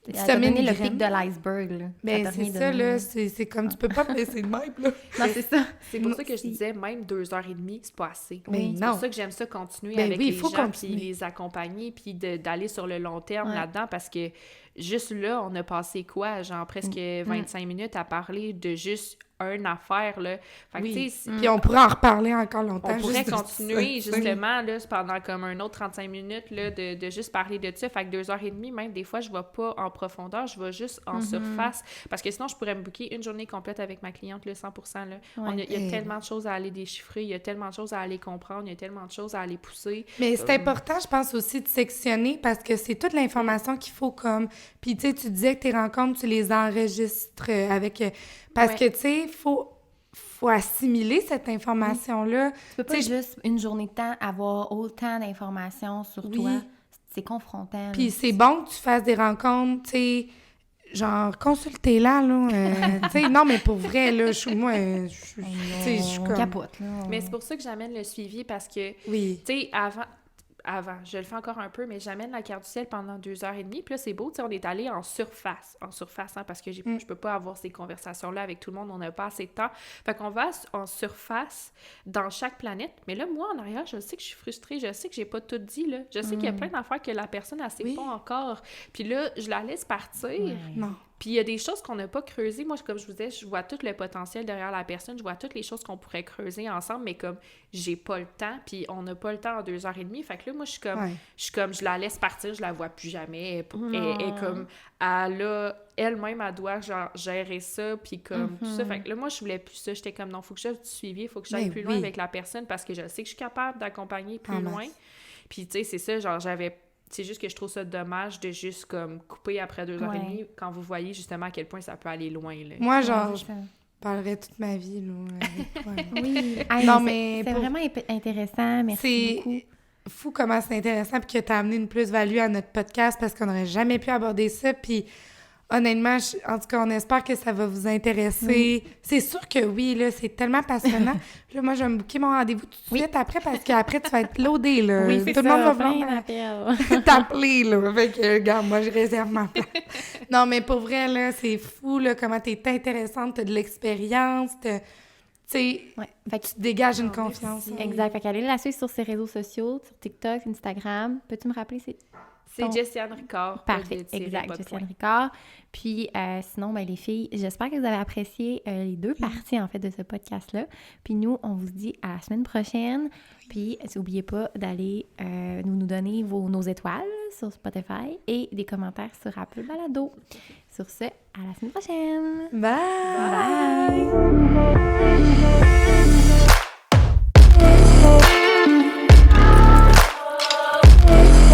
Elle Tu t'a te mets donné une le graine. pic de l'iceberg, là. Ben, t'a c'est rien ça, donné. là. C'est comme, tu peux pas me laisser de même, là. Non, c'est ça. C'est pour Non, ça que je disais, même 2h30, c'est pas assez. Mais C'est non. pour ça que j'aime ça continuer Ben avec oui, les faut gens, continuer. puis les accompagner, puis d'aller sur le long terme Ouais. là-dedans, parce que juste là, on a passé quoi? Genre presque 25 minutes à parler de juste une affaire, là. Fait que, Oui. tu sais, Puis on pourrait en reparler encore longtemps. on pourrait juste de continuer, ça. justement, là, pendant comme un autre 35 minutes, là, de juste parler de ça. Fait que 2h30, même, des fois, je vais pas en profondeur, je vais juste en surface. Parce que sinon, je pourrais me booker une journée complète avec ma cliente, là, 100%, là. Ouais. Il y a tellement de choses à aller déchiffrer, il y a tellement de choses à aller comprendre, il y a tellement de choses à aller pousser. Mais c'est important, je pense aussi, de sectionner parce que c'est toute l'information qu'il faut comme... Puis, tu sais, tu disais que tes rencontres, tu les enregistres avec... Parce Ouais. que, tu sais, faut assimiler cette information-là. Tu peux pas Tu sais, juste une journée de temps avoir autant d'informations sur Oui. toi. C'est confrontant. Puis là. c'est bon que tu fasses des rencontres, tu sais, genre, consultez-la, là. Tu sais, non, mais pour vrai, là, moi, tu sais, je suis On comme... capote, là. Mais c'est pour ça que j'amène le suivi, parce que, Oui. tu sais, avant, je le fais encore un peu, mais j'amène la carte du ciel pendant 2h30. Puis là, c'est beau, tu sais, on est allé en surface, hein, parce que je peux pas avoir ces conversations-là avec tout le monde, on n'a pas assez de temps. Fait qu'on va en surface dans chaque planète. Mais là, moi, en arrière, je sais que je suis frustrée, je sais que j'ai pas tout dit, là. Je sais qu'il y a plein d'affaires que la personne, elle sait Oui. pas encore. Puis là, je la laisse partir. Ouais. Non. Puis il y a des choses qu'on n'a pas creusées. Moi, comme je vous disais, je vois tout le potentiel derrière la personne. Je vois toutes les choses qu'on pourrait creuser ensemble, mais comme j'ai pas le temps, puis on n'a pas le temps en 2h30. Fait que là, moi, je suis comme, je la laisse partir, je la vois plus jamais. Elle est comme, elle-même, elle doit genre gérer ça, puis comme tout ça. Fait que là, moi, je voulais plus ça. J'étais comme, non, faut que je fasse du suivi, il faut que j'aille Ben plus loin oui. avec la personne, parce que je sais que je suis capable d'accompagner plus En loin. masse. Puis, tu sais, c'est ça, genre, c'est juste que je trouve ça dommage de juste, comme, couper après 2h30 quand vous voyez, justement, à quel point ça peut aller loin, là. Moi, Ouais, genre, c'est je ça. parlerais toute ma vie, là, avec toi. Oui. Non, c'est- mais c'est pour- vraiment intéressant. Merci C'est beaucoup. fou comment c'est intéressant puis que tu as amené une plus-value à notre podcast parce qu'on n'aurait jamais pu aborder ça. Puis honnêtement, en tout cas, on espère que ça va vous intéresser. C'est sûr que oui, là, c'est tellement passionnant. Là, moi, je vais me booker mon rendez-vous tout de suite après parce qu'après, tu vas être loadé, là. Oui, c'est Tout le ça, monde va plein vouloir d'appels. t'appeler, là. Fait que, regarde, moi, je réserve ma place. Non, mais pour vrai, là, c'est fou, là, comment t'es intéressante, t'as de l'expérience, tu sais, Ouais. Fait que tu te dégages une Oh, confiance. merci. exact. Fait qu'allez la suivre sur ses réseaux sociaux, sur TikTok, Instagram. Peux-tu me rappeler? C'est Donc, Jessiane Ricard. pas Parfait, de tiret, exact, pas de Jessiane point. Ricard. Puis sinon, ben, les filles, j'espère que vous avez apprécié les deux parties, en fait, de ce podcast-là. Puis nous, on vous dit à la semaine prochaine. Puis n'oubliez pas d'aller nous donner nos étoiles sur Spotify et des commentaires sur Apple Balado. Sur ce, à la semaine prochaine! Bye! Bye!